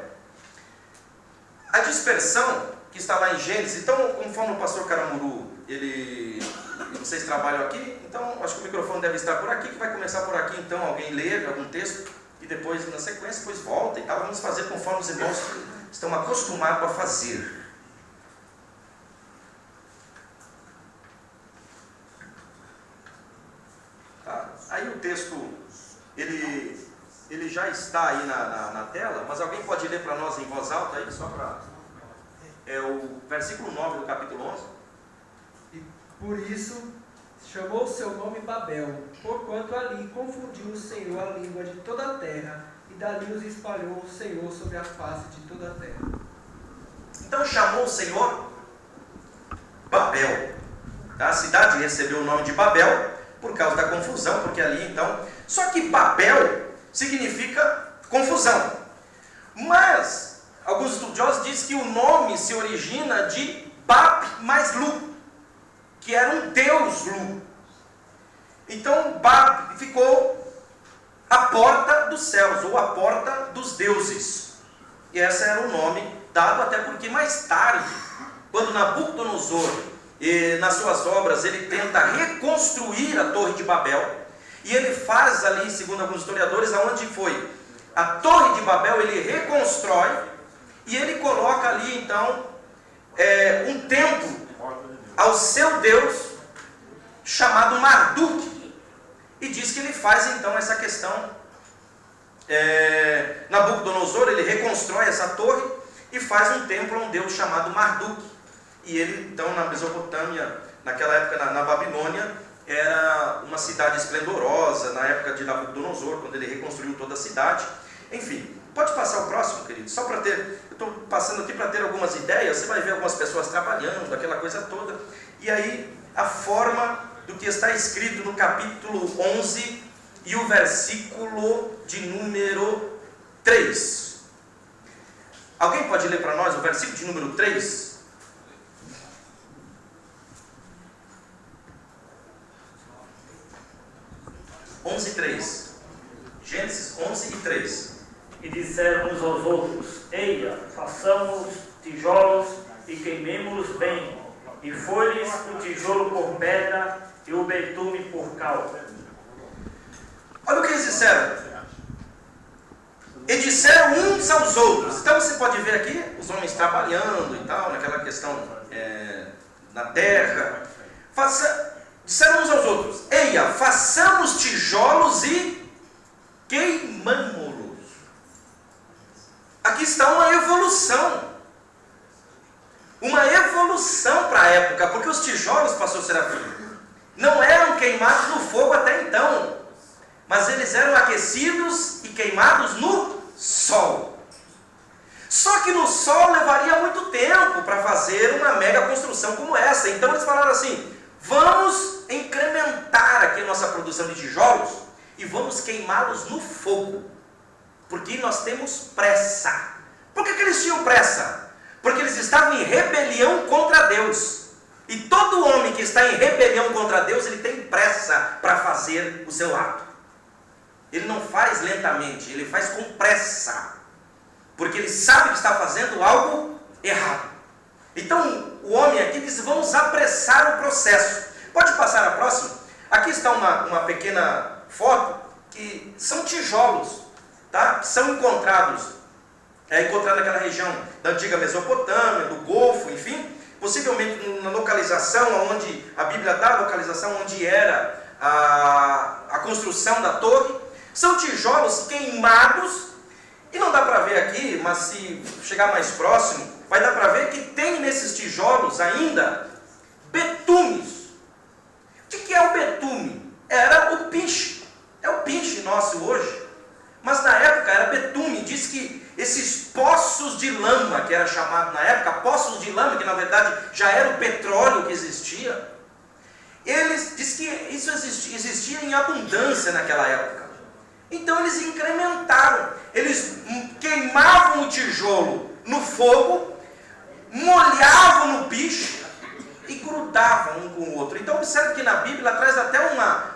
S13: A dispersão que está lá em Gênesis. Então, conforme o pastor Caramuru, vocês trabalham aqui, então acho que o microfone deve estar por aqui, que vai começar por aqui, então alguém lê algum texto e depois, na sequência, depois volta e tal. Vamos fazer conforme os irmãos estão acostumados a fazer. Tá? Aí o texto, ele já está aí na tela, mas alguém pode ler para nós em voz alta aí, só para... É o versículo 9 do capítulo 11.
S14: E por isso chamou o seu nome Babel, porquanto ali confundiu o Senhor a língua de toda a terra, e dali os espalhou o Senhor sobre a face de toda a terra.
S13: Então chamou o Senhor Babel. A cidade recebeu o nome de Babel por causa da confusão, porque ali então... Só que Babel significa confusão. Mas alguns estudiosos dizem que o nome se origina de Bab mais Lu, que era um deus Lu. Então Bab ficou a porta dos céus, ou a porta dos deuses. E esse era o nome dado, até porque mais tarde, quando Nabucodonosor, nas suas obras, ele tenta reconstruir a Torre de Babel, e ele faz ali, segundo alguns historiadores, aonde foi a Torre de Babel, ele reconstrói, e ele coloca ali então um templo ao seu Deus chamado Marduk, e diz que ele faz então essa questão. Nabucodonosor, ele reconstrói essa torre e faz um templo a um Deus chamado Marduk. E ele então na Mesopotâmia, naquela época na Babilônia, era uma cidade esplendorosa, na época de Nabucodonosor, quando ele reconstruiu toda a cidade. Enfim, pode passar o próximo, querido, só para ter, eu estou passando aqui para ter algumas ideias. Você vai ver algumas pessoas trabalhando, aquela coisa toda, e aí a forma do que está escrito no capítulo 11 e o versículo de número 3. Alguém pode ler para nós o versículo de número 3? Onze 3. Gênesis 11 e 3.
S15: E disseram uns aos outros: eia, façamos tijolos e queimemos-los bem. E foi-lhes o tijolo por pedra e o betume por cal.
S13: Olha o que eles disseram. E disseram uns aos outros. Então você pode ver aqui os homens trabalhando e tal, naquela questão na terra. Disseram uns aos outros: eia, façamos tijolos e queimamo-los. Aqui está uma evolução. Uma evolução para a época, porque os tijolos, pastor Serafim, não eram queimados no fogo até então, mas eles eram aquecidos e queimados no sol. Só que no sol levaria muito tempo para fazer uma mega construção como essa. Então eles falaram assim: vamos incrementar aqui a nossa produção de tijolos e vamos queimá-los no fogo, porque nós temos pressa. Por que eles tinham pressa? Porque eles estavam em rebelião contra Deus. E todo homem que está em rebelião contra Deus, ele tem pressa para fazer o seu ato. Ele não faz lentamente, ele faz com pressa, porque ele sabe que está fazendo algo errado. Então o homem aqui diz: vamos apressar o processo. Pode passar a próxima? Aqui está uma pequena foto, que são tijolos, tá? Que são encontrados naquela região da antiga Mesopotâmia, do Golfo, enfim, possivelmente na localização onde a Bíblia dá a localização onde era a construção da torre. São tijolos queimados, e não dá para ver aqui, mas se chegar mais próximo, vai dar para ver que tem nesses tijolos ainda betumes. O que é o betume? Era o pinche. É o pinche nosso hoje, mas na época era betume. Diz que esses poços de lama, que era chamado na época, poços de lama, que na verdade já era o petróleo que existia, diz que isso existia em abundância naquela época. Então eles incrementaram, eles queimavam o tijolo no fogo, molhavam no piche e grudavam um com o outro. Então observe que na Bíblia traz até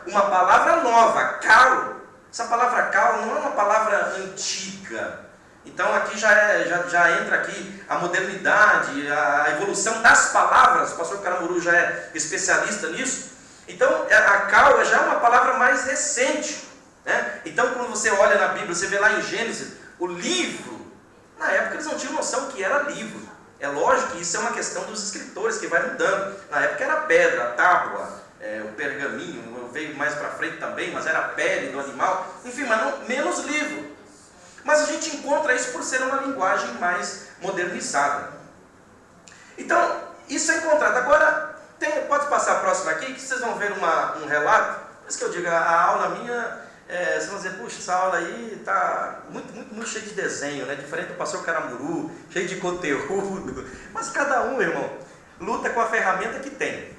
S13: uma palavra nova, cal. Essa palavra cal não é uma palavra antiga. Então aqui já entra aqui a modernidade, a evolução das palavras. O pastor Caramuru já é especialista nisso. Então a cal já é uma palavra mais recente, né? Então quando você olha na Bíblia, você vê lá em Gênesis, o livro, na época eles não tinham noção que era livro. É lógico que isso é uma questão dos escritores que vai mudando. Na época era pedra, tábua, o pergaminho, veio mais para frente também, mas era a pele do animal, enfim, mas não, menos livro. Mas a gente encontra isso por ser uma linguagem mais modernizada. Então, isso é encontrado. Agora, pode passar a próxima aqui, que vocês vão ver um relato. Por isso que eu digo, a aula minha, vocês vão dizer: puxa, essa aula aí está muito cheia de desenho, né? Diferente do pastor Caramuru, cheio de conteúdo. Mas cada um, irmão, luta com a ferramenta que tem.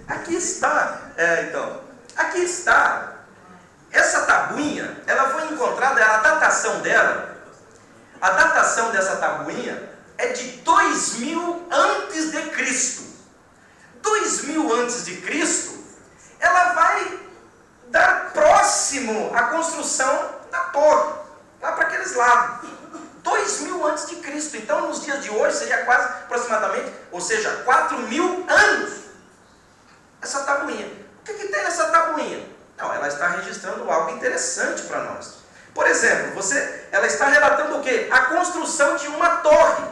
S13: Aqui está, aqui está. Essa tabuinha, ela foi encontrada, a datação dessa tabuinha é de 2000 antes de Cristo. 2000 antes de Cristo, ela vai dar próximo à construção da torre, lá para aqueles lados. 2000 antes de Cristo. Então, nos dias de hoje, seria quase aproximadamente, ou seja, 4000 anos. Essa tabuinha. O que tem nessa tabuinha? Não, ela está registrando algo interessante para nós. Por exemplo, ela está relatando o quê? A construção de uma torre,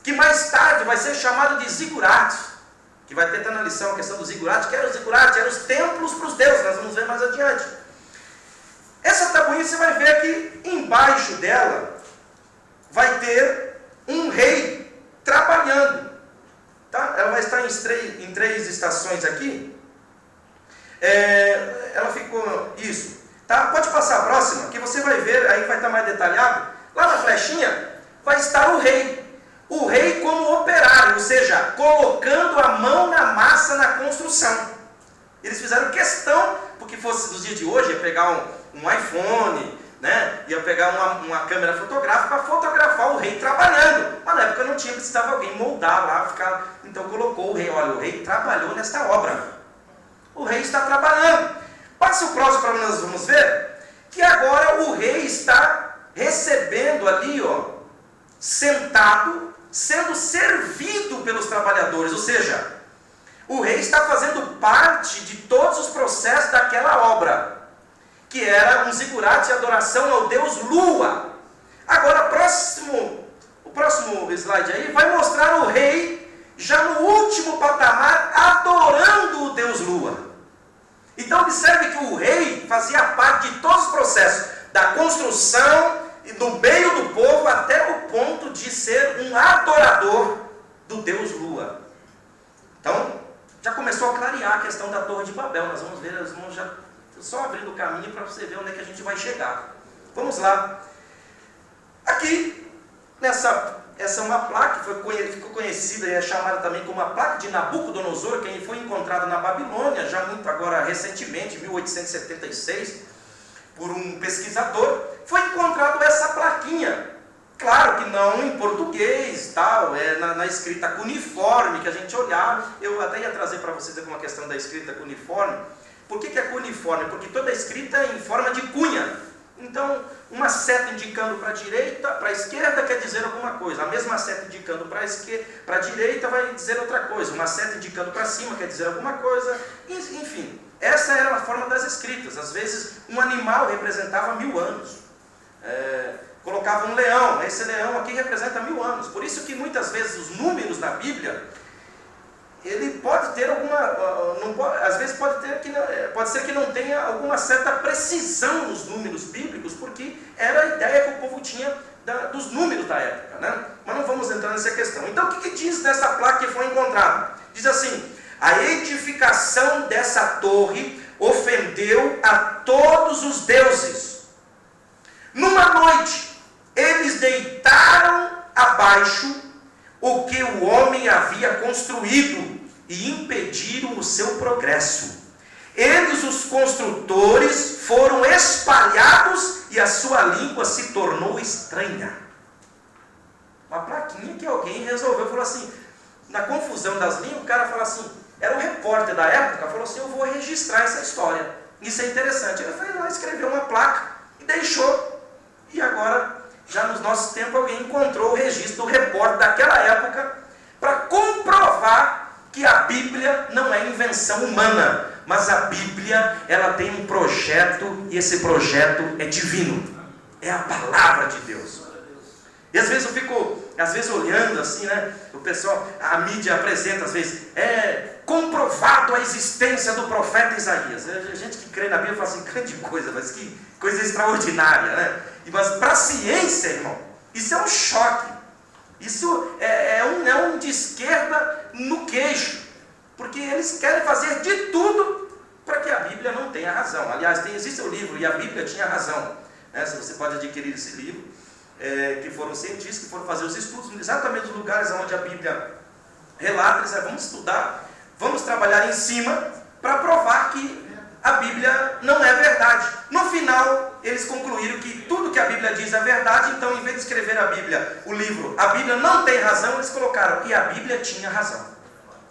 S13: que mais tarde vai ser chamada de zigurate, que vai ter até na lição a questão do zigurate, que era o zigurate, eram os templos para os deuses, nós vamos ver mais adiante. Essa tabuinha você vai ver que embaixo dela vai ter um rei trabalhando. Tá? Ela vai estar em três estações aqui. Ela ficou isso, tá? Pode passar a próxima, que você vai ver, aí vai estar mais detalhado. Lá na flechinha vai estar o rei como operário, ou seja, colocando a mão na massa na construção. Eles fizeram questão, porque fosse nos dias de hoje, ia pegar um iPhone, né? Ia pegar uma câmera fotográfica para fotografar o rei trabalhando, mas na época não tinha, precisava alguém moldar lá, então colocou o rei. Olha, o rei trabalhou nesta obra. O rei está trabalhando. Passa o próximo para nós vamos ver que agora o rei está recebendo ali, sentado, sendo servido pelos trabalhadores. Ou seja, o rei está fazendo parte de todos os processos daquela obra. que era um zigurate de adoração ao deus Lua. Agora, o próximo slide aí vai mostrar o rei já no último patamar adorando o deus Lua. Então observe que o rei fazia parte de todos os processos da construção e do meio do povo até o ponto de ser um adorador do deus Lua. Então, já começou a clarear a questão da Torre de Babel. Nós vamos ver, nós vamos já só abrindo o caminho para você ver onde é que a gente vai chegar. Vamos lá. Aqui, essa é uma placa que ficou conhecida e é chamada também como a placa de Nabucodonosor, que foi encontrada na Babilônia, já muito agora recentemente, 1876, por um pesquisador. Foi encontrado essa plaquinha. Claro que não em português, tal, na escrita cuneiforme que a gente olhava. Eu até ia trazer para vocês aqui uma questão da escrita cuneiforme. Por que é cuneiforme? Porque toda a escrita é em forma de cunha. Então, uma seta indicando para a direita, para a esquerda quer dizer alguma coisa. A mesma seta indicando para a direita vai dizer outra coisa. Uma seta indicando para cima quer dizer alguma coisa. Enfim, essa era a forma das escritas. Às vezes, um animal representava 1000 anos. Colocava um leão. Esse leão aqui representa 1000 anos. Por isso que muitas vezes os números na Bíblia, ele pode ter às vezes pode ser que não tenha alguma certa precisão nos números bíblicos, porque era a ideia que o povo tinha dos números da época, né? Mas não vamos entrar nessa questão. Então o que diz nessa placa que foi encontrada? Diz assim: a edificação dessa torre ofendeu a todos os deuses. Numa noite, eles deitaram abaixo o que o homem havia construído e impediram o seu progresso. Eles, os construtores, foram espalhados e a sua língua se tornou estranha. Uma plaquinha que alguém resolveu, falou assim, na confusão das línguas, o cara falou assim, era um repórter da época, falou assim, eu vou registrar essa história. Isso é interessante. Ele foi lá, escreveu uma placa e deixou. E agora, já nos nossos tempos, alguém encontrou o registro do repórter daquela época para comprovar que a Bíblia não é invenção humana, mas a Bíblia, ela tem um projeto, e esse projeto é divino. É a palavra de Deus. E às vezes eu fico, olhando assim, né? O pessoal, a mídia apresenta, às vezes, comprovado a existência do profeta Isaías. A gente que crê na Bíblia fala assim, grande coisa, mas que coisa extraordinária, né? Mas para a ciência, irmão, isso é um choque. Isso é um de esquerda no queixo. Porque eles querem fazer de tudo para que a Bíblia não tenha razão. Aliás, existe o livro, e a Bíblia tinha razão. Se você pode adquirir esse livro, que foram cientistas que foram fazer os estudos exatamente nos lugares onde a Bíblia relata. Eles vamos estudar, vamos trabalhar em cima para provar que a Bíblia não é verdade. No final, eles concluíram que tudo que a Bíblia diz é verdade, então em vez de escrever a Bíblia, o livro, a Bíblia não tem razão, eles colocaram, e a Bíblia tinha razão.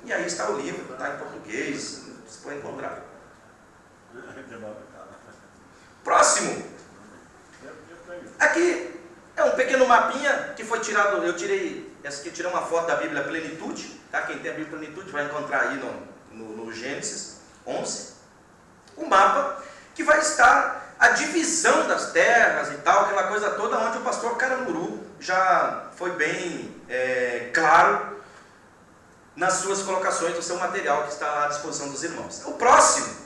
S13: E aí está o livro, está em português, você pode encontrar. Próximo. Aqui é um pequeno mapinha que foi tirado, eu tirei uma foto da Bíblia Plenitude, tá? Quem tem a Bíblia Plenitude vai encontrar aí no Gênesis 11. Um mapa que vai estar a divisão das terras e tal, aquela coisa toda, onde o pastor Caramuru já foi bem claro nas suas colocações, no seu material que está à disposição dos irmãos. O próximo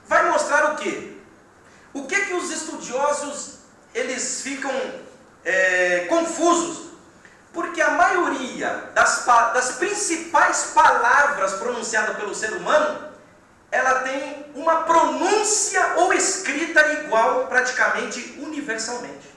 S13: vai mostrar o quê? O que os estudiosos eles ficam confusos, porque a maioria das principais palavras pronunciadas pelo ser humano, ela tem uma pronúncia ou escrita igual praticamente universalmente.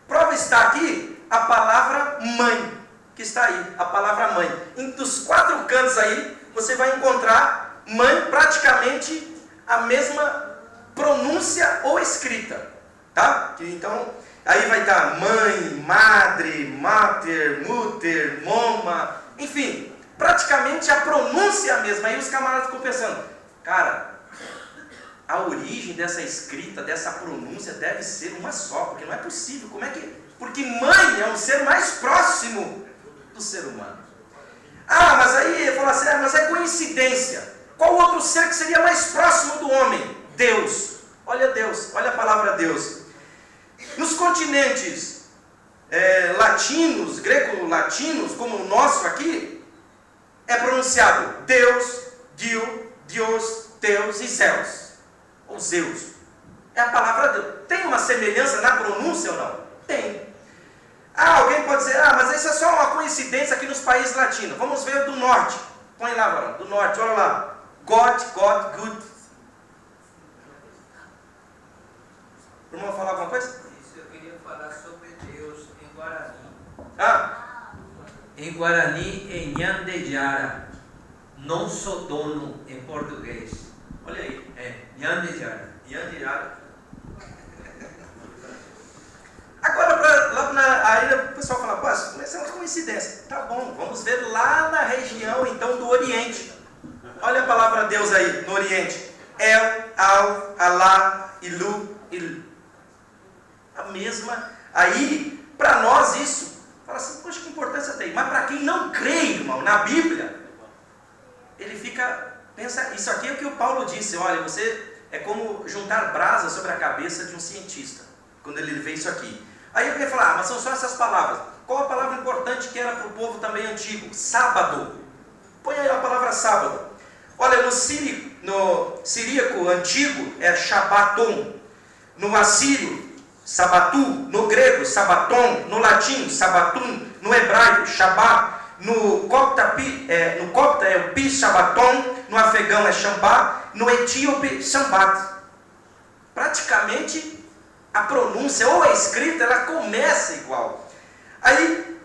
S13: Prova está aqui a palavra mãe, que está aí, a palavra mãe. Dos 4 cantos aí, você vai encontrar mãe praticamente a mesma pronúncia ou escrita, tá? Então, aí vai estar mãe, madre, mater, mutter, moma, enfim, praticamente a pronúncia é a mesma. Aí os camaradas ficam pensando, cara, a origem dessa escrita, dessa pronúncia deve ser uma só, porque não é possível. Como é que... Porque mãe é um ser mais próximo do ser humano. Ah, mas aí eu falo assim, mas é coincidência. Qual outro ser que seria mais próximo do homem? Deus. Olha Deus, olha a palavra Deus. Nos continentes latinos, greco-latinos, como o nosso aqui, é pronunciado Deus, Dios, Deus e Zeus, ou Zeus. É a palavra Deus. Tem uma semelhança na pronúncia ou não? Tem. Alguém pode dizer, mas isso é só uma coincidência aqui nos países latinos. Vamos ver do norte. Põe lá, varão, do norte, olha lá. God, good. O irmão falar alguma coisa?
S2: Isso, eu queria falar sobre Deus em Guarani. Em Guarani, em Nhandejara. Não sou dono em português.
S13: Olha aí.
S2: Nhandejara.
S13: Agora, aí o pessoal fala, mas é uma coincidência. Tá bom, vamos ver lá na região, então, do Oriente. Olha a palavra Deus aí, no Oriente. El, Al, Alá, Ilu, Il. A mesma. Aí, para nós isso, fala assim, poxa, que importância tem. Mas para quem não crê, irmão, na Bíblia, ele pensa, isso aqui é o que o Paulo disse, olha, você é como juntar brasa sobre a cabeça de um cientista, quando ele vê isso aqui. Aí eu queria falar, mas são só essas palavras. Qual a palavra importante que era para o povo também antigo? Sábado. Põe aí a palavra sábado. Olha, no siríaco antigo é Shabbaton. No assírio, Sabatu. No grego, Sabaton. No latim, Sabatum. No hebraico, Shabbat. No copta é o Pi Shabbaton. No afegão é Shambá. No etíope, Shambat. Praticamente a pronúncia ou a escrita, ela começa igual. Aí,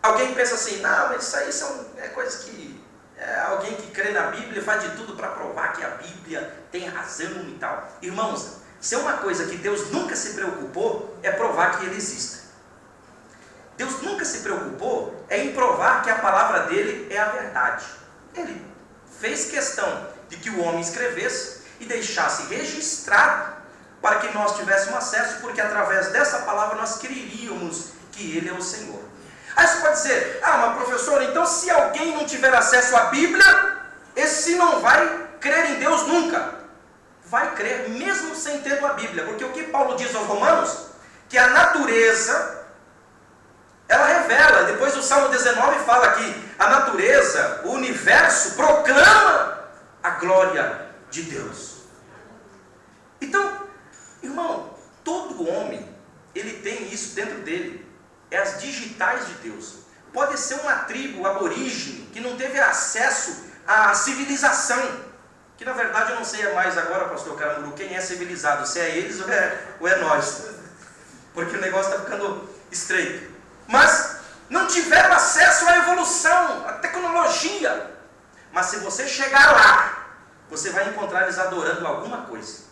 S13: alguém pensa assim, não, mas isso aí é coisa que alguém que crê na Bíblia faz de tudo para provar que a Bíblia tem razão e tal. Irmãos, se é uma coisa que Deus nunca se preocupou, é provar que Ele existe. Deus nunca se preocupou em provar que a palavra dele é a verdade. Ele fez questão de que o homem escrevesse e deixasse registrado para que nós tivéssemos acesso, porque através dessa palavra nós creríamos que Ele é o Senhor. Aí você pode dizer, mas professor, então se alguém não tiver acesso à Bíblia, esse não vai crer em Deus nunca. Vai crer mesmo sem ter a Bíblia, porque o que Paulo diz aos Romanos, que a natureza, ela revela, depois o Salmo 19 fala que a natureza, o universo, proclama a glória de Deus. Então, irmão, todo homem, ele tem isso dentro dele, é as digitais de Deus. Pode ser uma tribo aborígene, que não teve acesso à civilização, que na verdade eu não sei mais agora, pastor Caramuru, quem é civilizado, se é eles ou é nós, porque o negócio está ficando estreito. Mas não tiveram acesso à evolução, à tecnologia. Mas se você chegar lá, você vai encontrar eles adorando alguma coisa.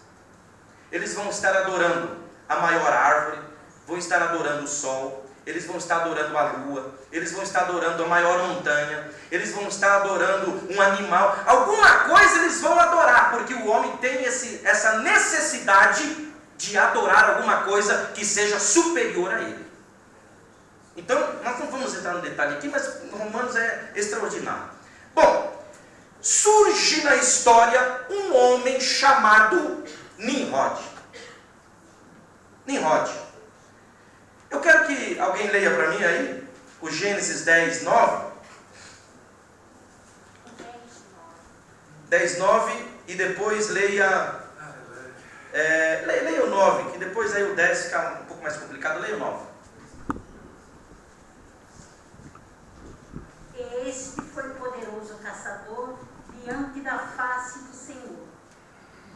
S13: Eles vão estar adorando a maior árvore, vão estar adorando o sol, eles vão estar adorando a lua, eles vão estar adorando a maior montanha, eles vão estar adorando um animal, alguma coisa eles vão adorar, porque o homem tem essa necessidade de adorar alguma coisa que seja superior a ele. Então, nós não vamos entrar no detalhe aqui, mas Romanos é extraordinário. Bom, surge na história um homem chamado Nimrod. Eu quero que alguém leia para mim aí, o Gênesis 10, 9. 10, 9 e depois leia o 9, que depois aí o 10 fica um pouco mais complicado. Leia o 9.
S16: Este foi poderoso caçador diante da face do Senhor,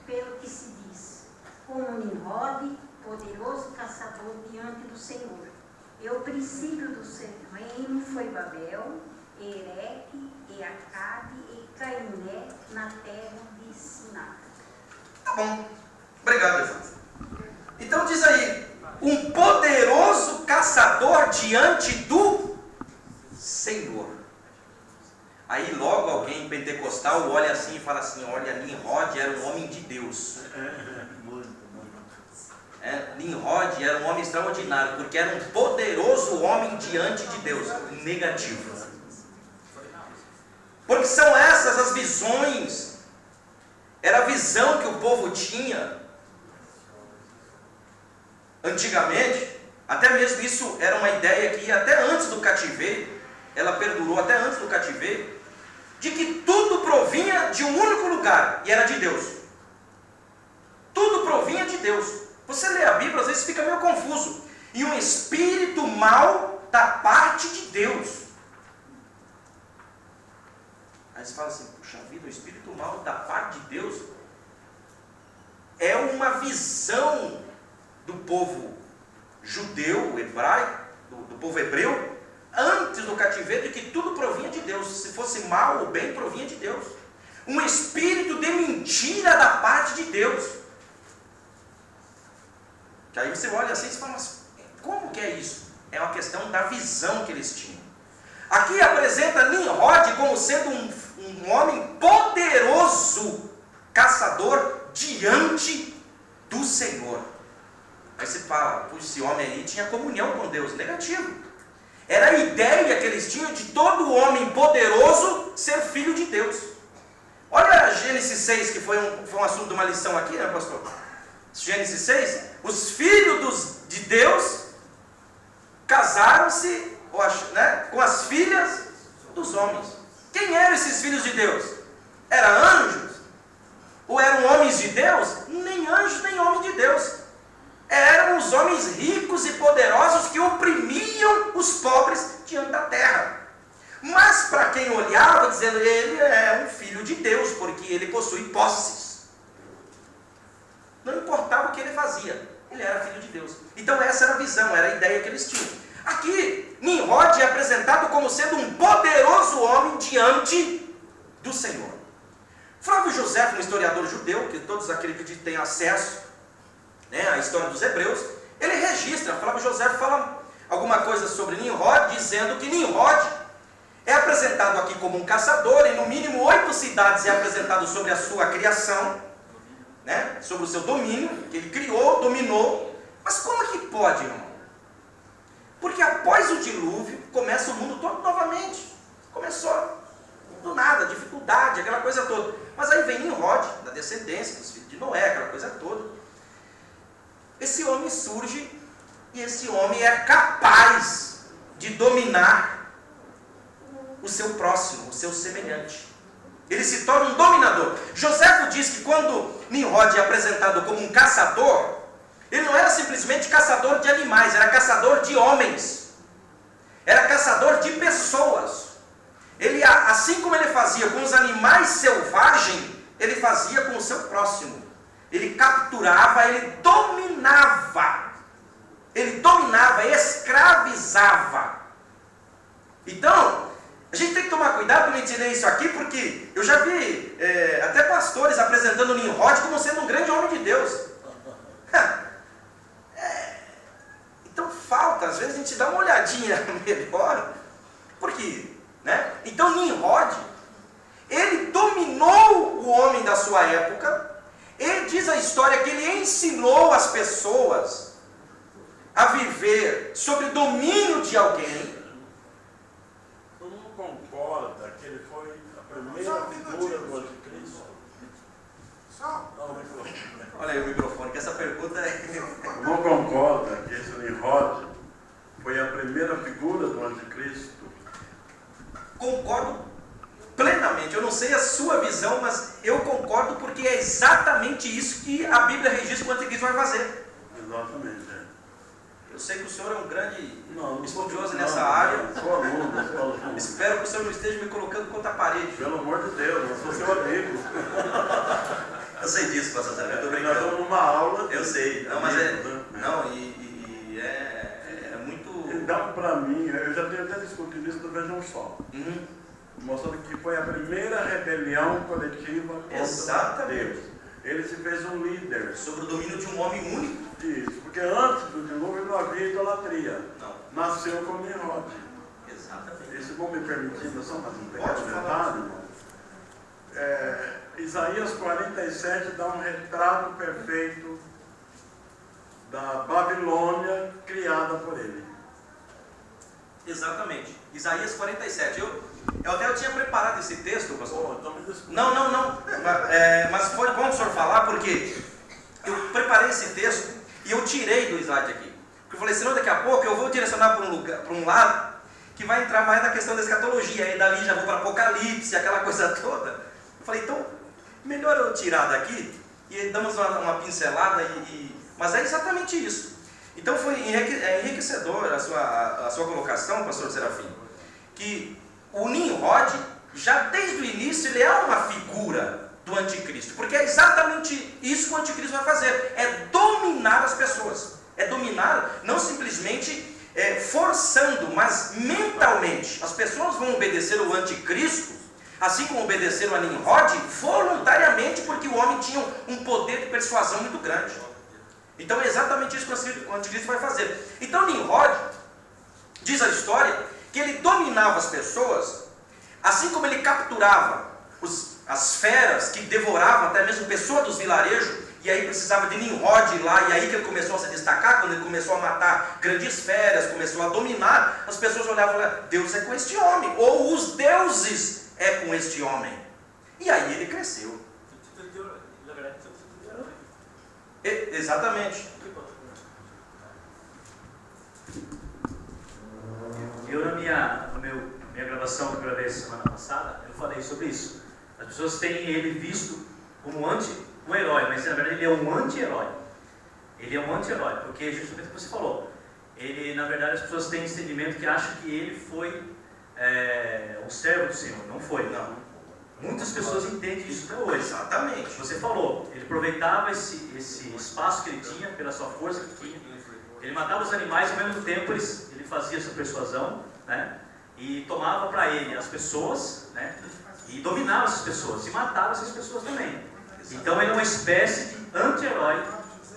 S16: pelo que se diz, como Nimrod, poderoso caçador diante do Senhor. E o princípio do seu reino foi Babel, Ereque, e Acabe e Cainé na terra de Siná.
S13: Tá bom, obrigado, Evandro. Então diz aí, um poderoso caçador diante do Senhor. Aí logo alguém pentecostal olha assim e fala assim, olha, Nimrod era um homem de Deus. Nimrod era um homem extraordinário, porque era um poderoso homem diante de Deus. Negativo. Porque são essas as visões, era a visão que o povo tinha antigamente, até mesmo isso era uma ideia que até antes do cativeiro, ela perdurou até antes do cativeiro, de que tudo provinha de um único lugar, e era de Deus. Tudo provinha de Deus. Você lê a Bíblia, às vezes fica meio confuso. E um espírito mau da parte de Deus. Aí você fala assim, puxa vida, o espírito mau da parte de Deus é uma visão do povo judeu, hebraico, do povo hebreu, antes do cativeiro, de que tudo provinha de Deus. Se fosse mal ou bem, provinha de Deus. Um espírito de mentira da parte de Deus. Que aí você olha assim e fala, mas como que é isso? É uma questão da visão que eles tinham. Aqui apresenta Nimrod como sendo um homem poderoso, caçador diante do Senhor. Aí você fala, esse homem aí tinha comunhão com Deus. Negativo. Era a ideia que eles tinham de todo homem poderoso ser filho de Deus. Olha Gênesis 6, que foi um assunto de uma lição aqui, né, pastor? Gênesis 6, os filhos de Deus casaram-se, né, com as filhas dos homens. Quem eram esses filhos de Deus? Eram anjos? Ou eram homens de Deus? Nem anjos, nem homens de Deus. Eram os homens ricos e poderosos que oprimiam os pobres diante da terra. Mas para quem olhava, dizendo, ele é um filho de Deus, porque ele possui posses. Não importava o que ele fazia, ele era filho de Deus. Então essa era a visão, era a ideia que eles tinham. Aqui, Nimrod é apresentado como sendo um poderoso homem diante do Senhor. Flávio José, um historiador judeu, que todos aqueles que têm acesso, né, à história dos hebreus, ele registra, Flávio José fala alguma coisa sobre Nimrod, dizendo que Nimrod é apresentado aqui como um caçador, e no mínimo 8 cidades é apresentado sobre a sua criação, né, sobre o seu domínio, que ele criou, dominou. Mas como é que pode, irmão? Porque após o dilúvio, começa o mundo todo novamente. Começou do nada, dificuldade, aquela coisa toda. Mas aí vem Nimrod, da descendência dos filhos de Noé, aquela coisa toda. Esse homem surge, e esse homem é capaz de dominar o seu próximo, o seu semelhante. Ele se torna um dominador. Joséfo diz que quando Nimrod é apresentado como um caçador, ele não era simplesmente caçador de animais, era caçador de homens. Era caçador de pessoas. Ele, assim como ele fazia com os animais selvagens, ele fazia com o seu próximo. Ele capturava, ele dominava. Ele dominava, escravizava. Então, a gente tem que tomar cuidado quando eu ensinei isso aqui, porque eu já vi até pastores apresentando Nimrod como sendo um grande homem de Deus. Então falta, às vezes a gente dá uma olhadinha melhor, porque, né? Então Nimrod, ele dominou o homem da sua época. Ele diz a história que ele ensinou as pessoas a viver sob o domínio de alguém.
S5: Todo mundo concorda que ele foi a primeira figura do anticristo?
S13: Olha aí o microfone, que essa pergunta é...
S5: Não concorda que esse Nimrod foi a primeira figura do anticristo?
S13: Concordo plenamente. Eu não sei a sua visão, mas eu concordo, porque é exatamente isso que a Bíblia registra que o anticristo vai fazer.
S5: Exatamente, é.
S13: Eu sei que o senhor é um grande estudioso nessa área.
S5: Sou aluno.
S13: Espero que o senhor não esteja me colocando contra a parede.
S5: Pelo amor de Deus, eu sou seu amigo.
S13: Eu sei disso, pastor Zé, eu tô brincando.
S5: Nós estamos numa aula.
S13: Eu sei, não, mas é muito...
S5: Então, para mim, eu já tenho até discutido isso do Vejam Só. Mostrando que foi a primeira rebelião coletiva contra Deus. Ele se fez um líder.
S13: Sobre o domínio de um homem único.
S5: Isso, porque antes do dilúvio não havia idolatria.
S13: Não.
S5: Nasceu com Nimrod.
S13: Exatamente.
S5: Se vão me permitir, só mais um pequeno detalhe. Isaías 47 dá um retrato perfeito da Babilônia criada por ele.
S13: Exatamente. Isaías 47. Eu tinha preparado esse texto, pastor. Não. Mas foi bom o senhor falar, porque eu preparei esse texto E eu tirei do slide aqui. Porque eu falei, senão daqui a pouco eu vou direcionar para um lado que vai entrar mais na questão da escatologia. Aí dali já vou para Apocalipse, aquela coisa toda. Eu falei, então, melhor eu tirar daqui e damos uma pincelada. Mas é exatamente isso. Então foi enriquecedor a sua colocação, pastor Serafim, que o Nimrod, já desde o início, ele é uma figura do anticristo, porque é exatamente isso que o anticristo vai fazer, é dominar as pessoas, é dominar, não simplesmente forçando, mas mentalmente. As pessoas vão obedecer o anticristo, assim como obedeceram a Nimrod, voluntariamente, porque o homem tinha um poder de persuasão muito grande. Então é exatamente isso que o anticristo vai fazer. Então Nimrod, diz a história, que ele dominava as pessoas, assim como ele capturava as feras que devoravam até mesmo pessoas dos vilarejos, e aí precisava de Nimrod ir lá, e aí que ele começou a se destacar, quando ele começou a matar grandes feras, começou a dominar, as pessoas olhavam e falavam, Deus é com este homem, ou os deuses é com este homem. E aí ele cresceu. Exatamente.
S17: Eu na minha gravação que eu gravei semana passada, eu falei sobre isso. As pessoas têm ele visto como um herói, mas na verdade ele é um anti-herói. Ele é um anti-herói, porque justamente o que você falou. Ele, na verdade, as pessoas têm esse entendimento que acham que ele foi um servo do Senhor. Não foi, não. Muitas pessoas entendem isso até hoje.
S13: Exatamente.
S17: Você falou, ele aproveitava esse espaço que ele tinha, pela sua força que tinha. Ele matava os animais, ao mesmo tempo ele fazia essa persuasão, né? E tomava para ele as pessoas, né? E dominava essas pessoas, e matava essas pessoas também. Então ele é uma espécie de anti-herói,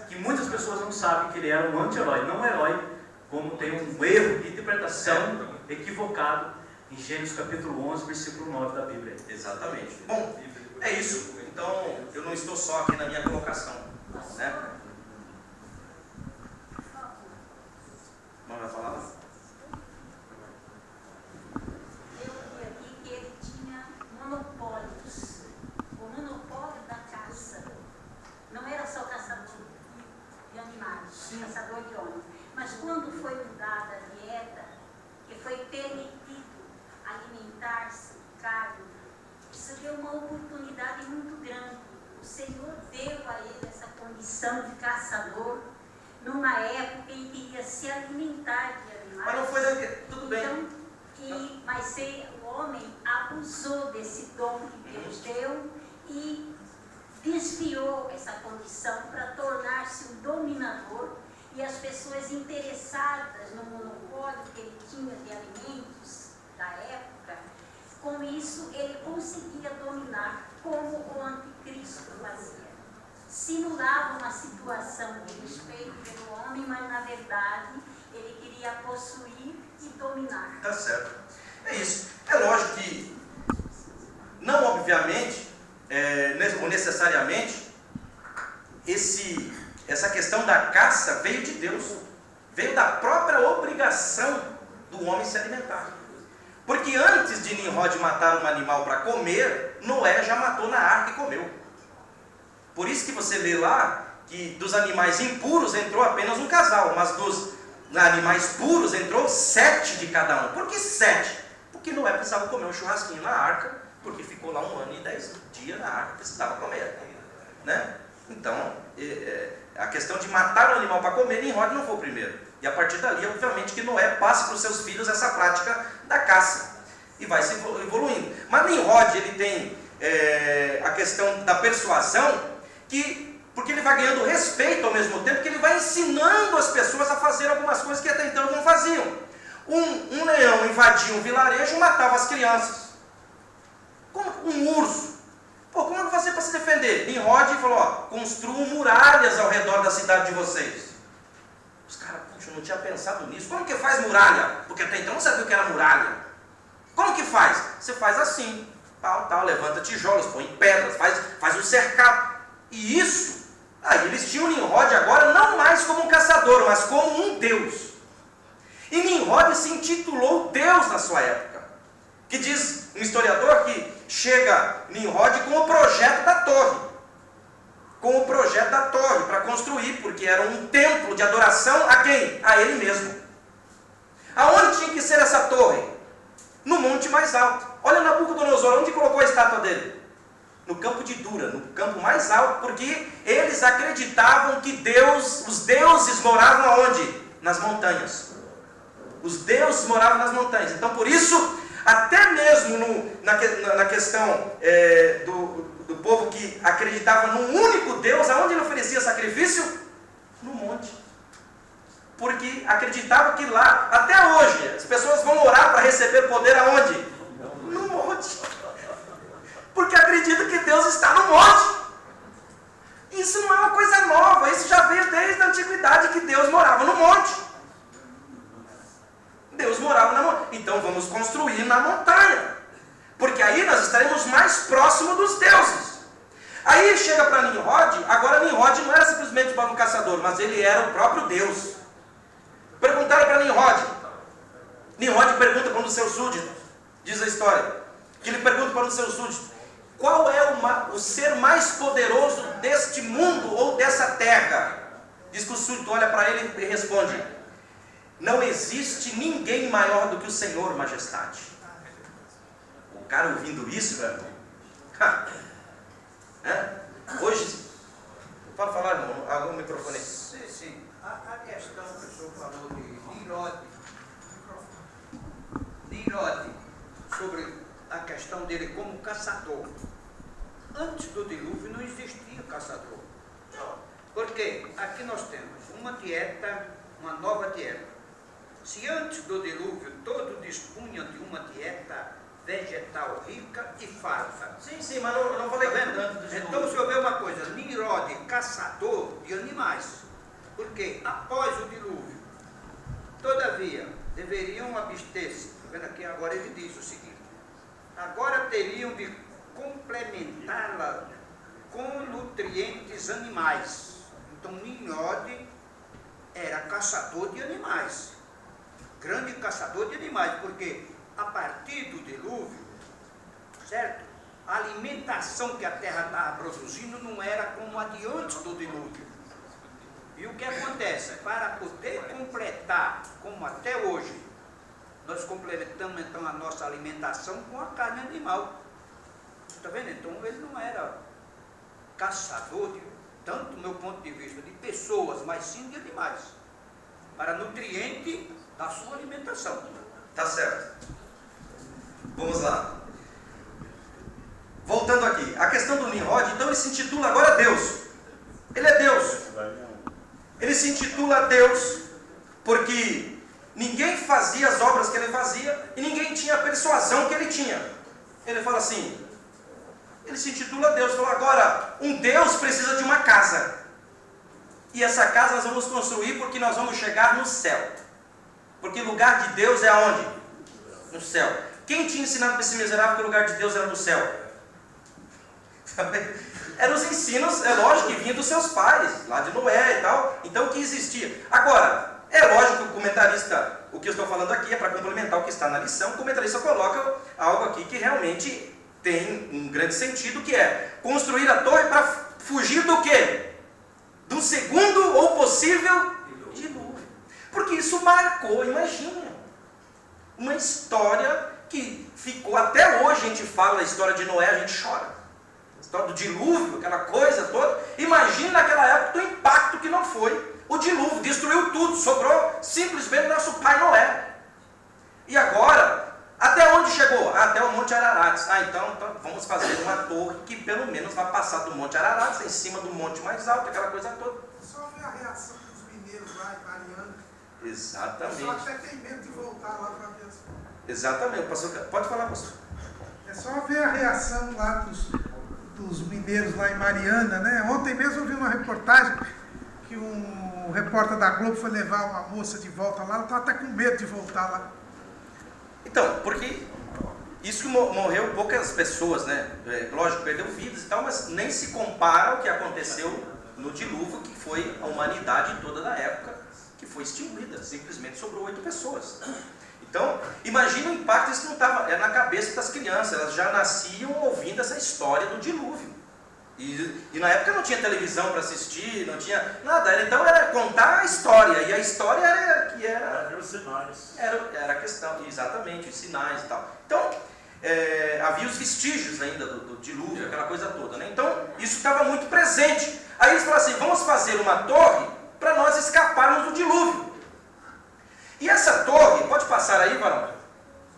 S17: que muitas pessoas não sabem que ele era um anti-herói, não um herói, como tem um erro de interpretação equivocado em Gênesis capítulo 11, versículo 9 da Bíblia.
S13: Exatamente. Bom, é isso. Então, eu não estou só aqui na minha colocação, né? Vamos falar?
S16: Eu vi aqui que ele tinha monopólios. O monopólio da caça. Não era só caçador de animais, caçador de homens. Mas quando foi mudada a dieta, que foi permitido alimentar-se de carne, isso deu uma oportunidade muito grande. O Senhor deu a ele essa condição de caçador numa época em que ia se alimentar de animais.
S13: Mas não foi tudo bem.
S16: Então, mas o homem abusou desse dom que Deus deu e desviou essa condição para tornar-se um dominador, e as pessoas interessadas no monopólio que ele tinha de alimentos da época, com isso ele conseguia dominar, como o anticristo fazia. Simulava uma situação de respeito pelo homem, mas na verdade ele queria possuir e dominar.
S13: Tá certo. É isso. É lógico que, não obviamente, ou necessariamente, essa questão da caça veio de Deus. Veio da própria obrigação do homem se alimentar. Porque antes de Nimrod matar um animal para comer, Noé já matou na arca e comeu. Por isso que você lê lá que dos animais impuros entrou apenas um casal, mas dos animais puros entrou 7 de cada um. Por que 7? Porque Noé precisava comer um churrasquinho na arca, porque ficou lá 1 ano e 10 dias na arca, precisava comer, né? Então, a questão de matar um animal para comer, Nimrod não foi o primeiro. E a partir dali, obviamente, que Noé passa para os seus filhos essa prática da caça. E vai se evoluindo. Mas Nimrod, ele tem a questão da persuasão, porque ele vai ganhando respeito ao mesmo tempo que ele vai ensinando as pessoas a fazer algumas coisas que até então não faziam. Um leão invadia um vilarejo e matava as crianças. Como um urso. Pô, como eu vou fazer para se defender? Nimrod falou, ó, construam muralhas ao redor da cidade de vocês. Os caras, puxa, eu não tinha pensado nisso. Como que faz muralha? Porque até então não sabia o que era muralha. Como que faz? Você faz assim, tal, levanta tijolos, põe pedras, faz um cercado. E isso, aí eles tinham Nimrod agora não mais como um caçador, mas como um deus. E Nimrod se intitulou Deus na sua época. Que diz um historiador que chega Nimrod com o projeto da torre. com o projeto da torre para construir, porque era um templo de adoração a quem? A ele mesmo. Aonde tinha que ser essa torre? No monte mais alto. Olha Nabucodonosor, onde colocou a estátua dele? No campo de Dura, no campo mais alto, porque eles acreditavam que os deuses moravam aonde? Nas montanhas. Os deuses moravam nas montanhas. Então, por isso, até mesmo na questão do povo que acreditava num único Deus, aonde ele oferecia sacrifício? No monte. Porque acreditava que lá, até hoje, as pessoas vão orar para receber poder aonde? No monte. Porque acredita que Deus está no monte. Isso não é uma coisa nova, isso já veio desde a antiguidade, que Deus morava no monte. Deus morava na montanha. Então vamos construir na montanha, porque aí nós estaremos mais próximos dos deuses. Aí chega para Nimrod. Agora Nimrod não era simplesmente um caçador, mas ele era o próprio Deus. Perguntaram para Nimrod. Nimrod pergunta para um dos seus súditos, diz a história, que ele pergunta para um dos seus súditos: qual é o ser mais poderoso deste mundo ou dessa terra? Diz que o súdito olha para ele e responde: não existe ninguém maior do que o Senhor, majestade. O cara ouvindo isso, velho, hoje, pode falar, irmão, algum microfone aí.
S18: Sim. A questão que o senhor falou de Nimrod, sobre a questão dele como caçador. Antes do dilúvio não existia caçador. Porque aqui nós temos uma dieta, uma nova dieta. Se antes do dilúvio todos dispunham de uma dieta vegetal rica e farta.
S13: Sim, mas não falei
S18: vendo? Então o senhor vê uma coisa, Nimrod, caçador de animais. Porque após o dilúvio, todavia, deveriam abster-se. Está vendo aqui? Agora ele diz o seguinte: agora teriam de complementá-la com nutrientes animais. Então Nimrod era caçador de animais, grande caçador de animais, porque a partir do dilúvio, certo? A alimentação que a terra estava produzindo não era como a de antes do dilúvio. E o que acontece? Para poder completar, como até hoje, nós complementamos então a nossa alimentação com a carne animal. Está vendo? Então ele não era caçador, tanto do meu ponto de vista, de pessoas, mas sim de animais, para nutriente da sua alimentação.
S13: Tá certo. Vamos lá. Voltando aqui, a questão do Nimrod, então ele se intitula agora Deus. Ele é Deus. Ele se intitula Deus porque ninguém fazia as obras que ele fazia e ninguém tinha a persuasão que ele tinha. Ele fala assim, ele se intitula Deus. Falou: agora, um Deus precisa de uma casa. E essa casa nós vamos construir porque nós vamos chegar no céu. Porque o lugar de Deus é aonde? No céu. Quem tinha ensinado para esse miserável que o lugar de Deus era no céu? Eram os ensinos, é lógico, que vinham dos seus pais, lá de Noé e tal. Então, o que existia? Agora, é lógico que o comentarista, o que eu estou falando aqui é para complementar o que está na lição. O comentarista coloca algo aqui que realmente tem um grande sentido, que é construir a torre para fugir do quê? Do segundo ou possível dilúvio. Porque isso marcou, imagina, uma história que ficou, até hoje a gente fala a história de Noé, a gente chora. A história do dilúvio, aquela coisa toda. Imagina naquela época o impacto que não foi. O dilúvio destruiu tudo, sobrou simplesmente nosso pai Noé. E agora, até onde chegou? Até o Monte Ararat. Então vamos fazer uma torre que pelo menos vai passar do Monte Ararat, em cima do monte mais alto, aquela coisa toda.
S1: Só ver a reação dos mineiros lá em Mariana.
S13: Exatamente.
S1: Só até tem medo de voltar lá para ver as...
S13: Exatamente. Pode falar, pastor.
S1: É só ver a reação lá dos mineiros lá em Mariana, né? Ontem mesmo eu vi uma reportagem que um repórter da Globo foi levar uma moça de volta lá, ela estava até com medo de voltar lá.
S13: Então, porque isso que morreu poucas pessoas, né? Lógico, perdeu vidas e tal, mas nem se compara ao que aconteceu no dilúvio, que foi a humanidade toda da época, que foi extinguida, simplesmente sobrou 8 pessoas. Então, imagina o impacto, isso não estava na cabeça das crianças, elas já nasciam ouvindo essa história do dilúvio. E na época não tinha televisão para assistir, não tinha nada. Então era contar a história. E a história era
S5: os sinais.
S13: Era a questão, exatamente, os sinais e tal. Então, havia os vestígios ainda do dilúvio, aquela coisa toda, né? Então, isso estava muito presente. Aí eles falaram assim, vamos fazer uma torre para nós escaparmos do dilúvio. E essa torre, pode passar aí, varão?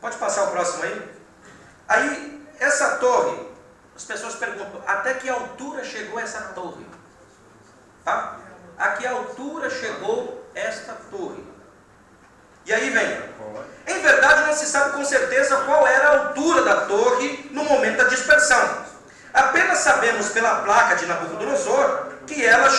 S13: Pode passar o próximo aí? Aí, essa torre, as pessoas perguntam, até que altura chegou essa torre? Tá? A que altura chegou esta torre? E aí vem, em verdade não se sabe com certeza qual era a altura da torre no momento da dispersão. Apenas sabemos pela placa de Nabucodonosor que ela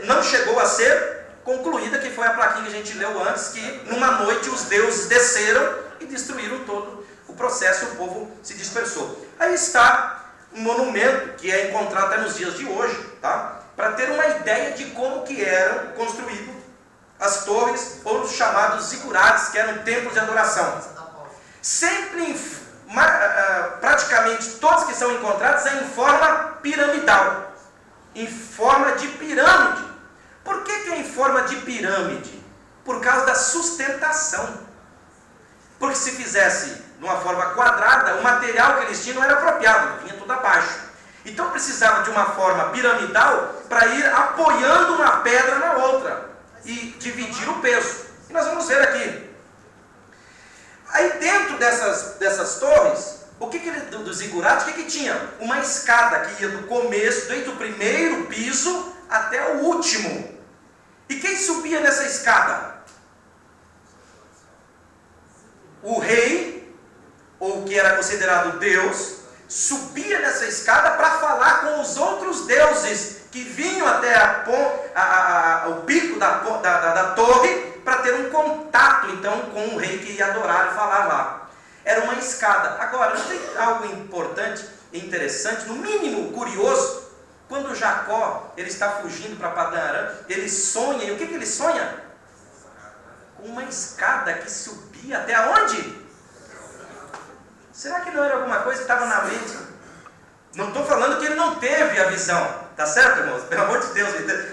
S13: não chegou a ser concluída, que foi a plaquinha que a gente leu antes, que numa noite os deuses desceram e destruíram todo o processo, o povo se dispersou. Aí está um monumento que é encontrado até nos dias de hoje, tá? Para ter uma ideia de como que eram construídos as torres, ou os chamados zigurates, que eram templos de adoração. Sempre, praticamente todos que são encontrados é em forma piramidal, em forma de pirâmide. Por que é em forma de pirâmide? Por causa da sustentação. Porque se fizesse de uma forma quadrada, o material que eles tinham não era apropriado, vinha tudo abaixo. Então precisava de uma forma piramidal para ir apoiando uma pedra na outra e dividir o peso. E nós vamos ver aqui. Aí dentro dessas torres, dos zigurates, o que tinha? Uma escada que ia do começo, desde o primeiro piso até o último. E quem subia nessa escada? O rei, ou que era considerado Deus, subia nessa escada para falar com os outros deuses que vinham até o pico da torre para ter um contato então com o rei que ia adorar e falar lá. Era uma escada. Agora, não tem algo importante e interessante, no mínimo curioso, quando Jacó ele está fugindo para Padã Arã, ele sonha, e o que ele sonha? Com uma escada que subia até aonde? Será que não era alguma coisa que estava na mente? Não estou falando que ele não teve a visão, tá certo, irmãos? Pelo amor de Deus,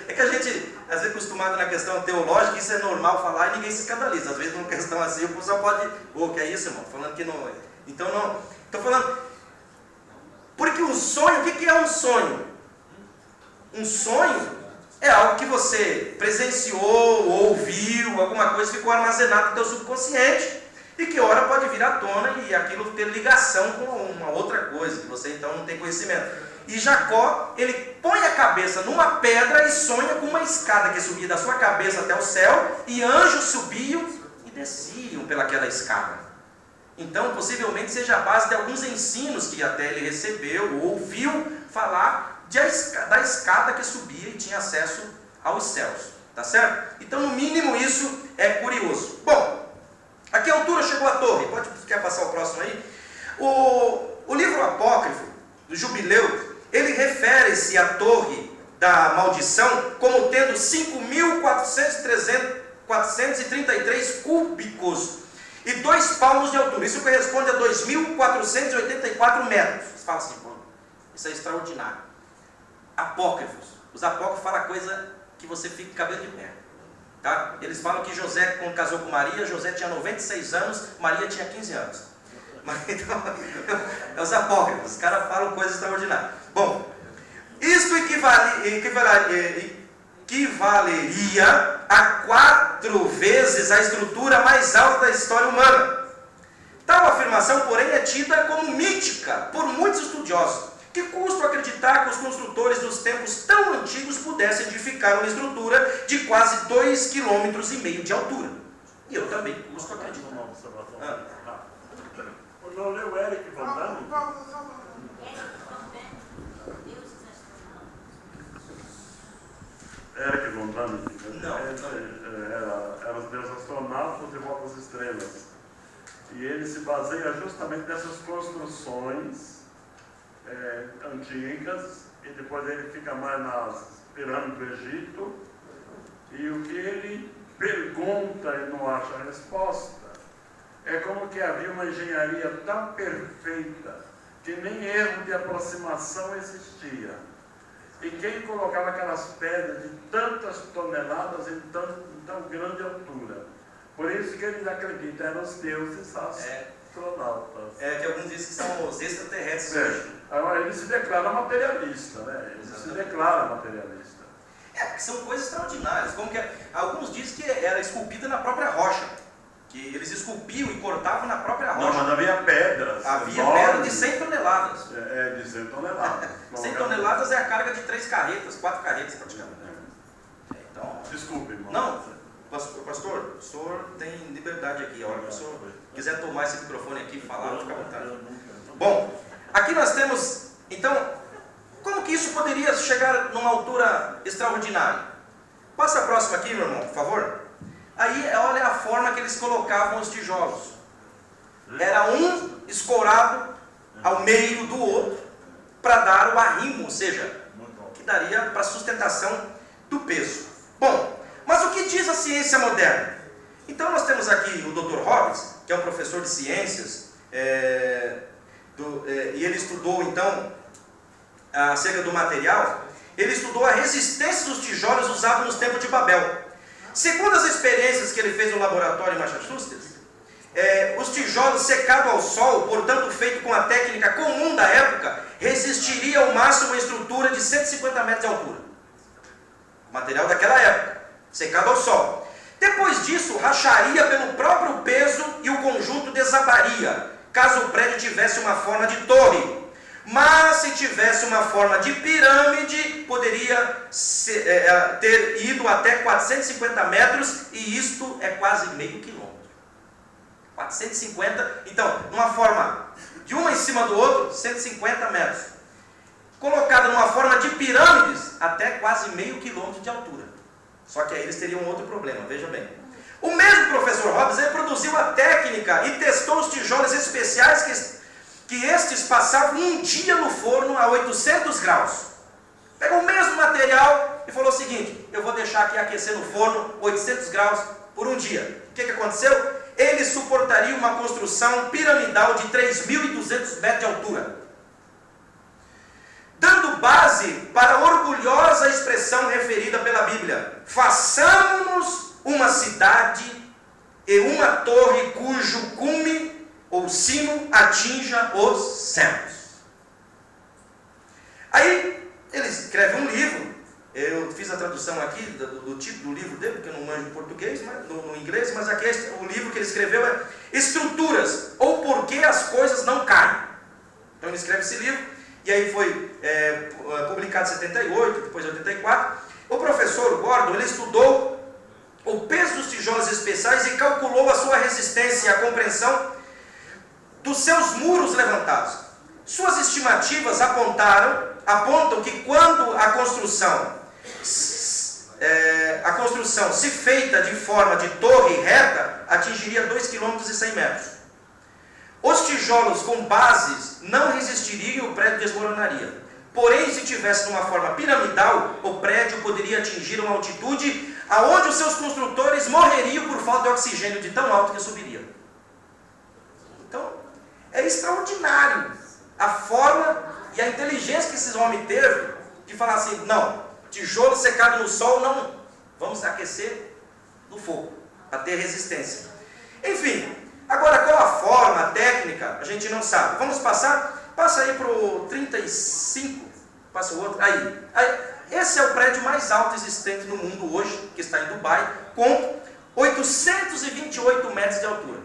S13: é que a gente, às vezes, acostumado na questão teológica, isso é normal falar e ninguém se escandaliza. Às vezes, numa questão assim, o pessoal pode, que é isso, irmão? Falando que não. Então, não. Estou falando. Porque um sonho, o que é um sonho? Um sonho é algo que você presenciou, ouviu, alguma coisa ficou armazenado no teu subconsciente. E que hora pode vir à tona e aquilo ter ligação com uma outra coisa, que você então não tem conhecimento. E Jacó, ele põe a cabeça numa pedra e sonha com uma escada que subia da sua cabeça até o céu, e anjos subiam e desciam pelaquela escada. Então, possivelmente seja a base de alguns ensinos que até ele recebeu, ou ouviu falar da escada que subia e tinha acesso aos céus. Tá certo? Então, no mínimo, isso é curioso. Bom, a que altura chegou a torre? Quer passar o próximo aí? O livro apócrifo do Jubileu, ele refere-se à torre da maldição como tendo 5.433 cúbicos e 2 palmos de altura. Isso corresponde a 2.484 metros. Você fala assim, isso é extraordinário. Apócrifos. Os apócrifos falam coisa que você fica com cabelo de pé. Tá? Eles falam que José, quando casou com Maria, José tinha 96 anos, Maria tinha 15 anos. Mas, então, é os apócrifos, os caras falam coisas extraordinárias. Bom, isto equivaleria a 4 vezes a estrutura mais alta da história humana. Tal afirmação, porém, é tida como mítica por muitos estudiosos, que custa acreditar que os construtores dos tempos tão antigos pudessem edificar uma estrutura de quase 2,5 km de altura. E eu também custo acreditar.
S5: Não leu Eric Van Damme? Eric Van Damme era os deuses astronautas de Volta às Estrelas. E ele se baseia justamente nessas construções antigas, e depois ele fica mais nas pirâmides do Egito, e o que ele pergunta e não acha a resposta é como que havia uma engenharia tão perfeita
S19: que nem erro de aproximação existia. E quem colocava aquelas pedras de tantas toneladas em tão grande altura? Por isso que eles acreditam, eram os deuses astronautas.
S13: Que alguns dizem que são os extraterrestres hoje.
S19: Ele se declara materialista, né? Ele se declara materialista.
S13: Porque são coisas extraordinárias. Como que alguns dizem que era esculpida na própria rocha. Que eles esculpiam e cortavam na própria rocha.
S19: Não, mas havia pedras.
S13: Havia pedras de 100 toneladas.
S19: De 100 toneladas.
S13: 100 toneladas é a carga de 3 carretas, 4 carretas praticamente. Então,
S19: desculpe, irmão.
S13: Não, pastor, o senhor tem liberdade aqui. A hora que o senhor quiser tomar esse microfone aqui e falar, fica à vontade. Bom, aqui nós temos, então, como que isso poderia chegar numa altura extraordinária? Passa a próxima aqui, meu irmão, por favor. Aí, olha a forma que eles colocavam os tijolos. Era um escorado ao meio do outro para dar o arrimo, ou seja, que daria para a sustentação do peso. Bom, mas o que diz a ciência moderna? Então nós temos aqui o Dr. Hobbes, que é um professor de ciências, e ele estudou então acerca do material. Ele estudou a resistência dos tijolos usados nos tempos de Babel. Segundo as experiências que ele fez no laboratório em Massachusetts, os tijolos secados ao sol, portanto feito com a técnica comum da época, resistiria ao máximo uma estrutura de 150 metros de altura. Material daquela época, secado ao sol. Depois disso, racharia pelo próprio peso e o conjunto desabaria, caso o prédio tivesse uma forma de torre. Mas se tivesse uma forma de pirâmide, poderia ter ido até 450 metros, e isto é quase meio quilômetro. 450, então, numa forma de uma em cima do outro, 150 metros. Colocada numa forma de pirâmides, até quase meio quilômetro de altura. Só que aí eles teriam outro problema, veja bem. O mesmo professor Hobbes, ele produziu a técnica e testou os tijolos especiais que estes passavam um dia no forno a 800 graus. Pegou o mesmo material e falou o seguinte: eu vou deixar aqui aquecer no forno 800 graus por um dia. O que aconteceu? Ele suportaria uma construção piramidal de 3.200 metros de altura, dando base para a orgulhosa expressão referida pela Bíblia: façamos uma cidade e uma torre cujo cume ou cimo atinja os céus. Aí ele escreve um livro. Eu fiz a tradução aqui do título do livro dele, porque eu não manjo português, mas, no inglês, mas aqui o livro que ele escreveu é Estruturas, ou Por que as Coisas Não Caem. Então ele escreve esse livro, e aí foi publicado em 78, depois em 84. O professor Gordon, ele estudou o peso dos tijolos especiais e calculou a sua resistência e a compreensão dos seus muros levantados. Suas estimativas apontam que quando a construção se feita de forma de torre reta, atingiria 2,1 km. Os tijolos com bases não resistiriam e o prédio desmoronaria. Porém, se tivesse numa forma piramidal, o prédio poderia atingir uma altitude aonde os seus construtores morreriam por falta de oxigênio de tão alto que subiria. Então, é extraordinário a forma e a inteligência que esses homens teve de falar assim: não, tijolo secado no sol, não, vamos aquecer no fogo, para ter resistência. Enfim, agora qual a forma, a técnica, a gente não sabe. Vamos passar, passa aí para o 35, passa o outro, aí. Esse é o prédio mais alto existente no mundo hoje, que está em Dubai, com 828 metros de altura.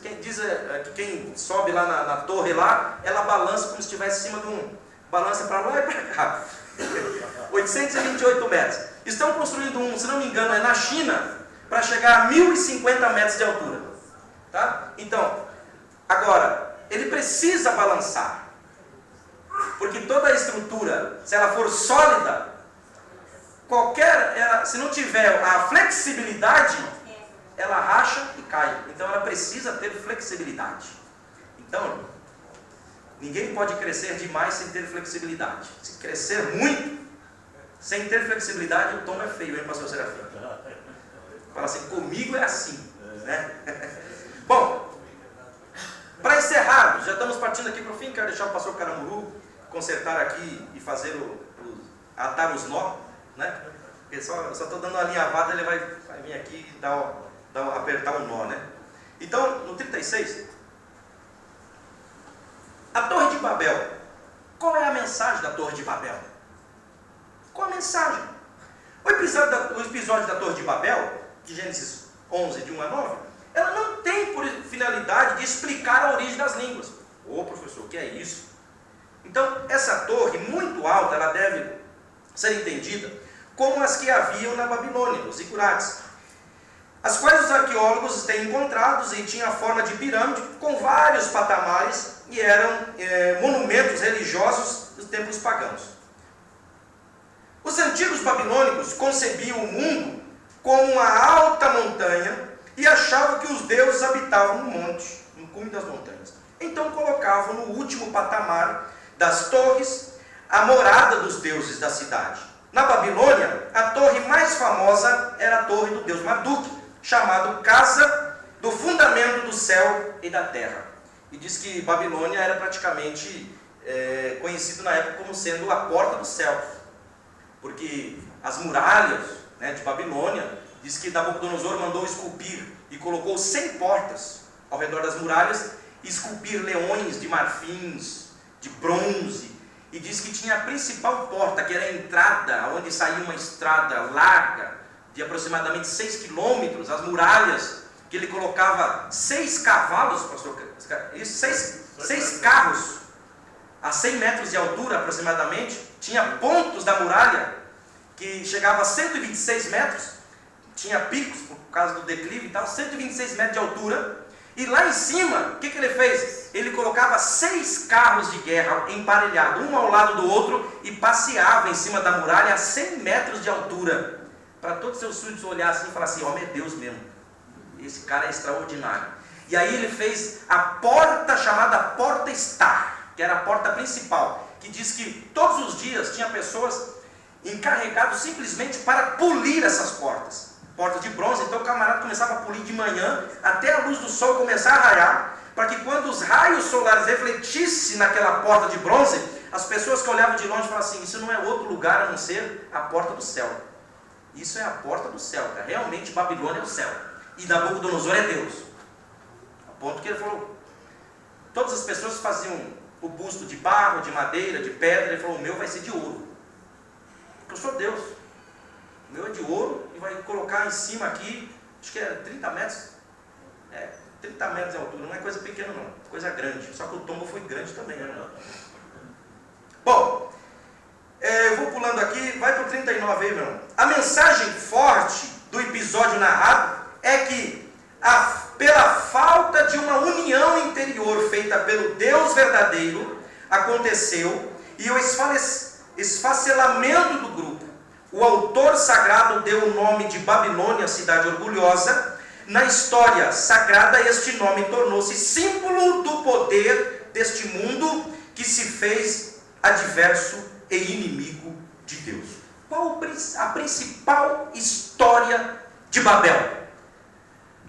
S13: Quem diz que quem sobe lá na torre lá, ela balança como se estivesse em cima de um... balança para lá e para cá. 828 metros. Estão construindo um, se não me engano, é na China, para chegar a 1.050 metros de altura. Tá? Então, agora, ele precisa balançar. Porque toda a estrutura, se ela for sólida, se não tiver a flexibilidade, ela racha e cai. Então ela precisa ter flexibilidade. Então, ninguém pode crescer demais sem ter flexibilidade. Se crescer muito, sem ter flexibilidade, o tom é feio, hein, pastor Serafim? Fala assim: comigo é assim, né? Bom, para encerrar, já estamos partindo aqui para o fim, quero deixar o consertar aqui e fazer atar os nó, né? Porque só estou dando uma alinhavada, ele vai vir aqui e apertar o nó, né? Então, no 36, a Torre de Babel. Qual é a mensagem da Torre de Babel? Qual a mensagem? O episódio da Torre de Babel, de Gênesis 11, de 1 a 9, ela não tem por finalidade de explicar a origem das línguas. Ô professor, o que é isso? Então, essa torre muito alta, ela deve ser entendida como as que haviam na Babilônia, os zigurates, as quais os arqueólogos têm encontrados e tinham a forma de pirâmide com vários patamares e eram monumentos religiosos dos templos pagãos. Os antigos babilônicos concebiam o mundo como uma alta montanha e achavam que os deuses habitavam no monte, no cume das montanhas. Então colocavam no último patamar das torres a morada dos deuses da cidade. Na Babilônia, a torre mais famosa era a torre do deus Marduk, chamado Casa do Fundamento do Céu e da Terra. E diz que Babilônia era praticamente conhecido na época como sendo a porta do céu, porque as muralhas, né, de Babilônia, diz que Nabucodonosor mandou esculpir e colocou 100 portas ao redor das muralhas, e esculpir leões de marfins, de bronze, e diz que tinha a principal porta, que era a entrada, onde saía uma estrada larga, de aproximadamente 6 quilômetros, as muralhas, que ele colocava 6 cavalos, pastor, isso, 6 carros, a 100 metros de altura aproximadamente, tinha pontos da muralha, que chegava a 126 metros, tinha picos por causa do declive e tal, 126 metros de altura, e lá em cima, o que ele fez? Ele colocava 6 carros de guerra emparelhados, um ao lado do outro, e passeava em cima da muralha a 100 metros de altura, para todos os seus súditos olharem assim e falar assim, homem, é Deus mesmo, esse cara é extraordinário. E aí ele fez a porta chamada Porta Star, que era a porta principal, que diz que todos os dias tinha pessoas encarregadas simplesmente para polir essas portas. Portas de bronze, então o camarada começava a polir de manhã, até a luz do sol começar a raiar, para que quando os raios solares refletissem naquela porta de bronze, as pessoas que olhavam de longe falavam assim, isso não é outro lugar a não ser a porta do céu. Isso é a porta do céu, cara. Realmente Babilônia é o céu, e Nabucodonosor é Deus. A ponto que ele falou, todas as pessoas faziam o busto de barro, de madeira, de pedra, ele falou, o meu vai ser de ouro, porque eu sou Deus. O meu é de ouro e vai colocar em cima aqui, acho que é 30 metros. 30 metros de altura, não é coisa pequena não, coisa grande. Só que o tombo foi grande também, né? Bom, eu vou pulando aqui, vai para o 39 aí, meu irmão. A mensagem forte do episódio narrado é que, pela falta de uma união interior feita pelo Deus verdadeiro, aconteceu, e o esfacelamento do grupo. O autor sagrado deu o nome de Babilônia, cidade orgulhosa. Na história sagrada, este nome tornou-se símbolo do poder deste mundo que se fez adverso e inimigo de Deus. Qual a principal história de Babel?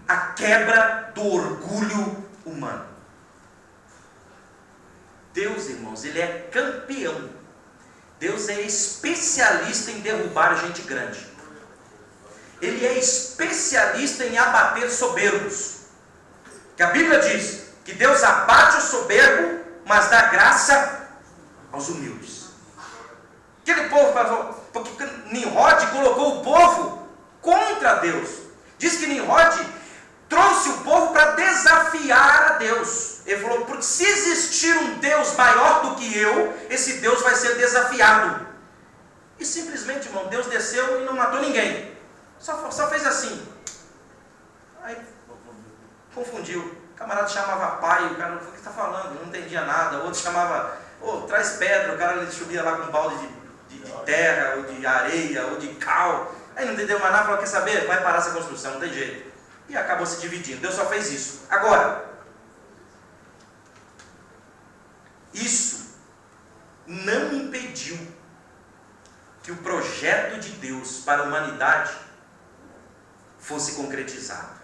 S13: A quebra do orgulho humano. Deus, irmãos, ele é campeão. Deus é especialista em derrubar gente grande. Ele é especialista em abater soberbos. Que a Bíblia diz que Deus abate o soberbo, mas dá graça aos humildes. Aquele povo falou, porque Nimrod colocou o povo contra Deus. Diz que Nimrod trouxe o povo para desafiar a Deus. Ele falou, porque se existir um Deus maior do que eu, esse Deus vai ser desafiado. E simplesmente, irmão, Deus desceu e não matou ninguém. Só fez assim. Aí confundiu. O camarada chamava pai, o cara, o que está falando? Não entendia nada. O outro chamava, traz pedra, o cara ele subia lá com um balde de terra, ou de areia, ou de cal. Aí não entendeu mais nada, falou, quer saber? Vai parar essa construção, não tem jeito. E acabou se dividindo. Deus só fez isso. Agora, isso não impediu que o projeto de Deus para a humanidade fosse concretizado.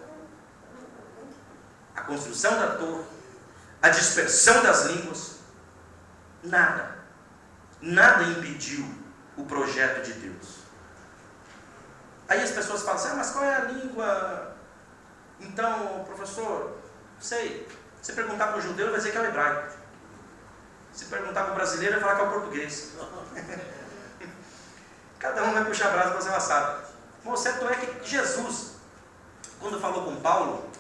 S13: A construção da torre, a dispersão das línguas, nada nada impediu o projeto de Deus. Aí as pessoas falam assim, mas qual é a língua? Então, professor, sei. Se perguntar para o judeu, ele vai dizer que é o hebraico. Se perguntar para o brasileiro, ele vai falar que é o português. Cada um vai puxar a brasa para fazer um assado. Mas o certo é que Jesus, quando falou com Paulo,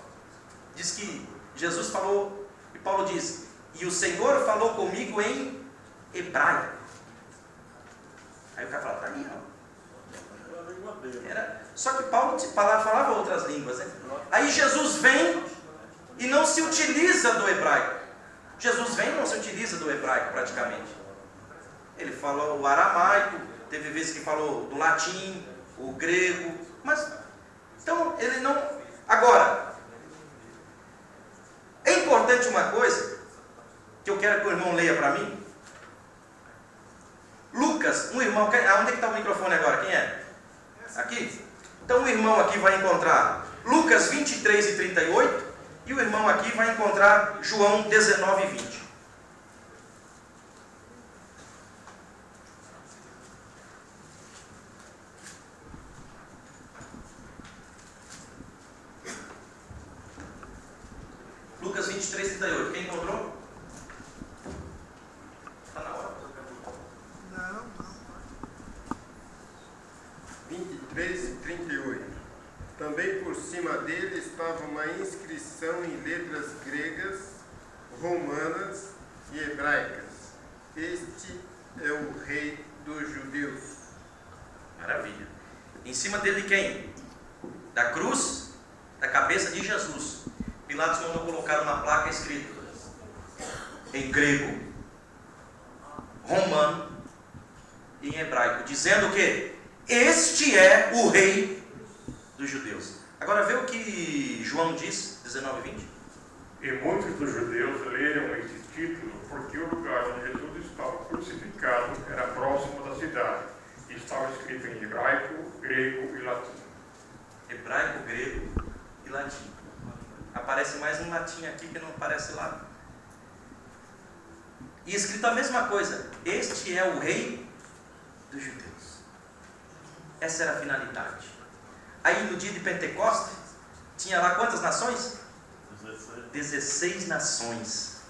S13: diz que Jesus falou, e Paulo diz, e o Senhor falou comigo em hebraico. Aí o cara fala, tá aí, ó. Só que Paulo falava outras línguas, né? Aí Jesus vem e não se utiliza do hebraico. Jesus vem e não se utiliza do hebraico praticamente. Ele falou o aramaico, teve vezes que falou do latim, o grego, mas então ele não. Agora, é importante uma coisa que eu quero que o irmão leia para mim. Lucas, um irmão, onde é que está o microfone agora? Quem é? Aqui? Então o irmão aqui vai encontrar Lucas 23 e 38 e o irmão aqui vai encontrar João 19 e 20. Lucas 23 e 38. Quem encontrou? Está na hora?
S1: Não.
S20: 23 e 38. Também por cima dele estava uma inscrição em letras gregas, romanas e hebraicas. Este é o rei dos judeus.
S13: Maravilha. Em cima dele quem? Da cruz, da cabeça de Jesus. Pilatos mandou colocar uma placa escrita em grego, romano e em hebraico, dizendo o quê? Este é o rei dos judeus. Agora vê o que João diz, 19 e 20.
S3: E muitos dos judeus leram esse título porque o lugar onde Jesus estava crucificado era próximo da cidade. E estava escrito em hebraico, grego e latim.
S13: Hebraico, grego e latim. Aparece mais em latim aqui que não aparece lá. E escrito a mesma coisa. Este é o rei dos judeus. Essa era a finalidade. Aí no dia de Pentecostes, tinha lá quantas nações? 16 nações.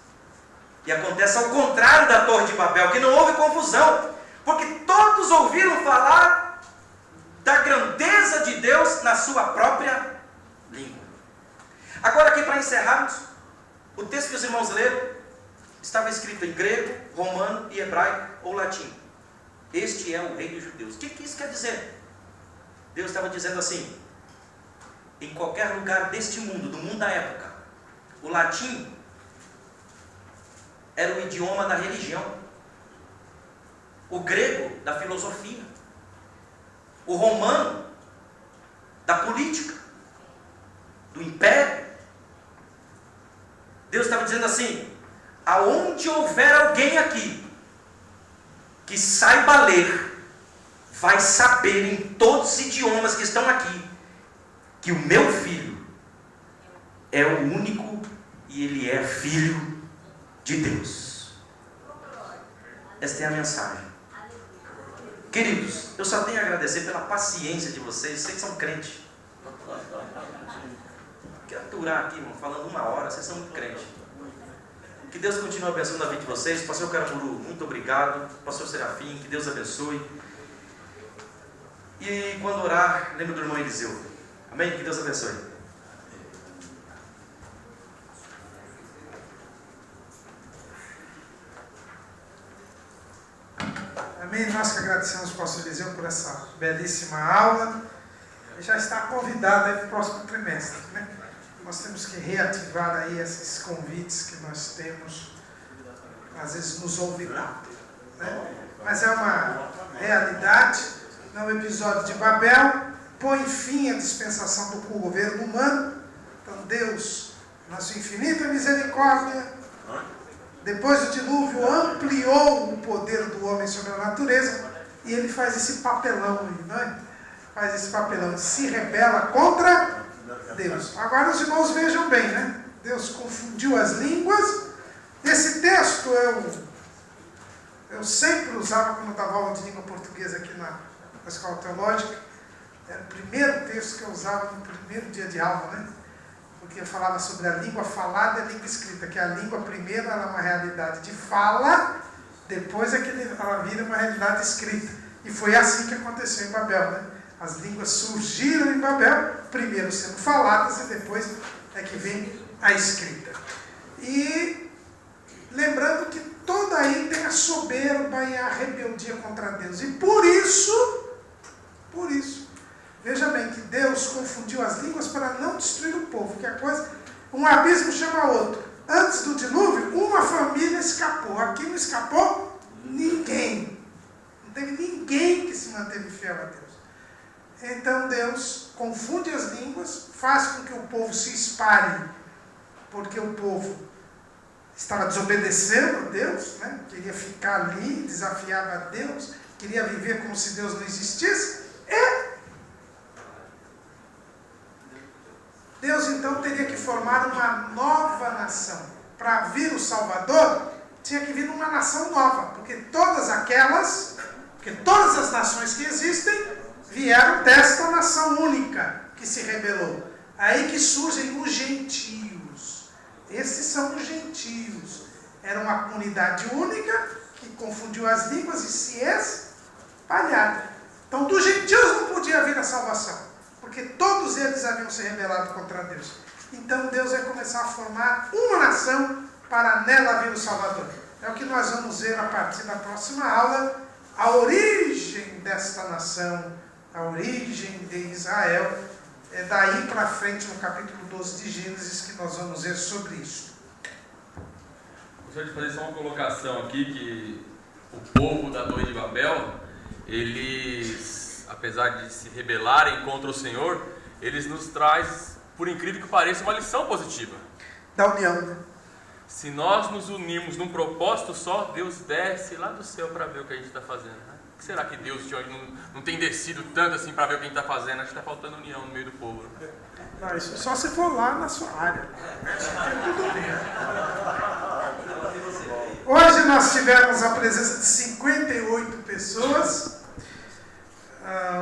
S13: E acontece ao contrário da Torre de Babel, que não houve confusão, porque todos ouviram falar da grandeza de Deus na sua própria língua. Agora aqui para encerrarmos, o texto que os irmãos leram estava escrito em grego, romano e hebraico ou latim. Este é o rei dos judeus. O que isso quer dizer? Deus estava dizendo assim, em qualquer lugar deste mundo, do mundo da época, o latim era o idioma da religião, o grego da filosofia, o romano da política, do império. Deus estava dizendo assim, aonde houver alguém aqui que saiba ler, vai saber em todos os idiomas que estão aqui, que o meu filho é o único e ele é filho de Deus. Esta é a mensagem. Queridos, eu só tenho a agradecer pela paciência de vocês. Vocês são crentes. Quero aturar aqui, irmão, falando 1 hora. Vocês são muito crentes. Que Deus continue abençoando a vida de vocês. Pastor Caramuru, muito obrigado. Pastor Serafim, que Deus abençoe. E quando orar, lembre do irmão Eliseu. Amém? Que Deus abençoe.
S1: Amém? Nós que agradecemos ao pastor Eliseu por essa belíssima aula. Ele já está convidado aí para o próximo trimestre, né? Nós temos que reativar aí esses convites que nós temos, às vezes nos olvidar, né? Mas é uma realidade. No episódio de Babel, põe fim à dispensação do governo humano. Então Deus, na sua infinita misericórdia, depois do dilúvio, ampliou o poder do homem sobre a natureza, e ele faz esse papelão aí, não é? Faz esse papelão, se rebela contra Deus. Agora os irmãos vejam bem, né? Deus confundiu as línguas. Esse texto eu eu sempre usava quando eu dava aula de língua portuguesa aqui na escola teológica. Era o primeiro texto que eu usava no primeiro dia de aula, né? Porque eu falava sobre a língua falada e a língua escrita, que a língua primeiro era uma realidade de fala, depois é que ela vira uma realidade escrita. E foi assim que aconteceu em Babel, né? As línguas surgiram em Babel, primeiro sendo faladas e depois é que vem a escrita. E lembrando que toda aí tem a soberba e a rebeldia contra Deus. E por isso, veja bem que Deus confundiu as línguas para não destruir o povo, que a coisa, um abismo chama outro. Antes do dilúvio, uma família escapou. Aqui não escapou ninguém. Não teve ninguém que se manteve fiel a Deus. Então Deus confunde as línguas, faz com que o povo se espalhe, porque o povo estava desobedecendo a Deus, né? Queria ficar ali, desafiava a Deus, queria viver como se Deus não existisse. E Deus então teria que formar uma nova nação. Para vir o Salvador, tinha que vir uma nação nova, porque todas as nações que existem vieram desta nação única que se rebelou. Aí que surgem os gentios. Esses são os gentios. Era uma comunidade única que confundiu as línguas e se espalharam. Então, dos gentios não podia vir a salvação, porque todos eles haviam se rebelado contra Deus. Então, Deus vai começar a formar uma nação para nela vir o Salvador. É o que nós vamos ver a partir da próxima aula, a origem desta nação, a origem de Israel. É daí para frente, no capítulo 12 de Gênesis, que nós vamos ver sobre isso.
S9: Gostaria de fazer só uma colocação aqui, que o povo da Torre de Babel, eles, apesar de se rebelarem contra o Senhor, eles nos traz, por incrível que pareça, uma lição positiva.
S1: Da união, né?
S9: Se nós nos unirmos num propósito só, Deus desce lá do céu para ver o que a gente está fazendo, né? Por que será que Deus não tem descido tanto assim para ver o que a gente está fazendo? Acho que está faltando união no meio do povo. Né?
S1: Não, isso só se for lá na sua área. Tem tudo bem. Hoje nós tivemos a presença de 58 pessoas.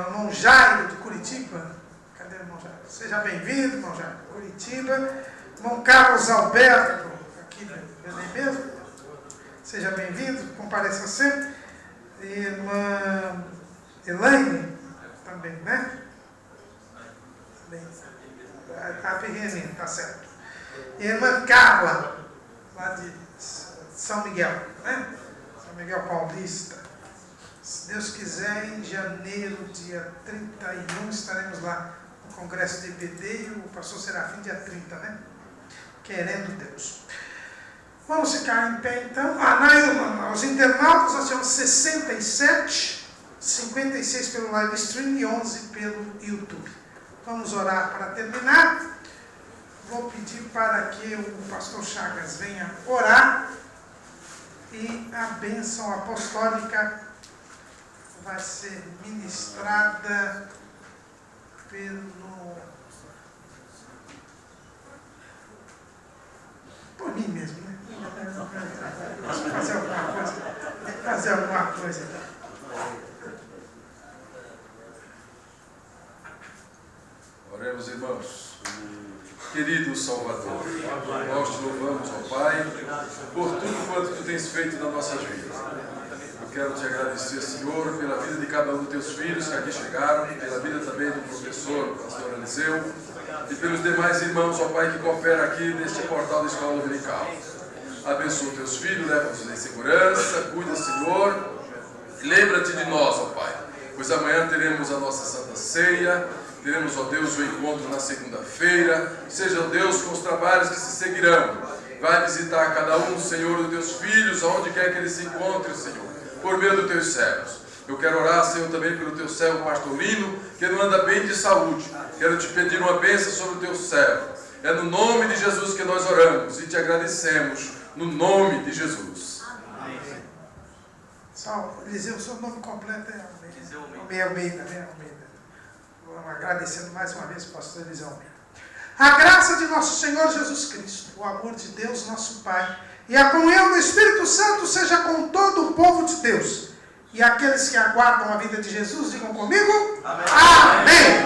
S1: Irmão Jairo de Curitiba. Cadê o irmão Jairo? Seja bem-vindo, irmão Jairo de Curitiba. Irmão Carlos Alberto, aqui de Belém mesmo. Seja bem-vindo, compareça sempre. Irmã Elaine, também, né? Está pequenininho, tá certo. Irmã Carla, lá de São Miguel, né? São Miguel Paulista. Se Deus quiser, em janeiro, dia 31, estaremos lá no Congresso de IBD e o pastor Serafim, dia 30, né? Querendo Deus. Vamos ficar em pé então. Os internautas nós temos 67, 56 pelo live stream e 11 pelo YouTube. Vamos orar para terminar. Vou pedir para que o pastor Chagas venha orar e a bênção apostólica vai ser ministrada por mim mesmo, né? Posso fazer alguma coisa? Tem que fazer alguma coisa.
S21: Oremos, irmãos. Querido Salvador, nós te louvamos, ó Pai, por tudo quanto tu tens feito nas nossas vidas. Eu quero te agradecer, Senhor, pela vida de cada um dos teus filhos que aqui chegaram, pela vida também do professor, pastor Eliseu, e pelos demais irmãos, ó Pai, que cooperam aqui neste portal da Escola Dominical. Abençoa teus filhos, leva-os em segurança, cuida, Senhor, e lembra-te de nós, ó Pai, pois amanhã teremos a nossa Santa Ceia, teremos, ó Deus, o encontro na segunda-feira, seja, ó Deus, com os trabalhos que se seguirão. Vai visitar cada um, Senhor, dos teus filhos, aonde quer que eles se encontrem, Senhor, por meio dos teus servos. Eu quero orar, Senhor, também pelo teu servo pastorino, que não anda bem de saúde. Quero te pedir uma bênção sobre o teu servo. É no nome de Jesus que nós oramos e te agradecemos, no nome de Jesus.
S1: Amém. Salve, Eliseu, o seu nome completo é Almeida, né? Almeida. Agradecendo mais uma vez o pastor Eliseu Almeida. a graça de nosso Senhor Jesus Cristo, o amor de Deus, nosso Pai, e a comunhão do Espírito Santo seja com todo o povo de Deus. E aqueles que aguardam a vida de Jesus, digam comigo: amém. Amém.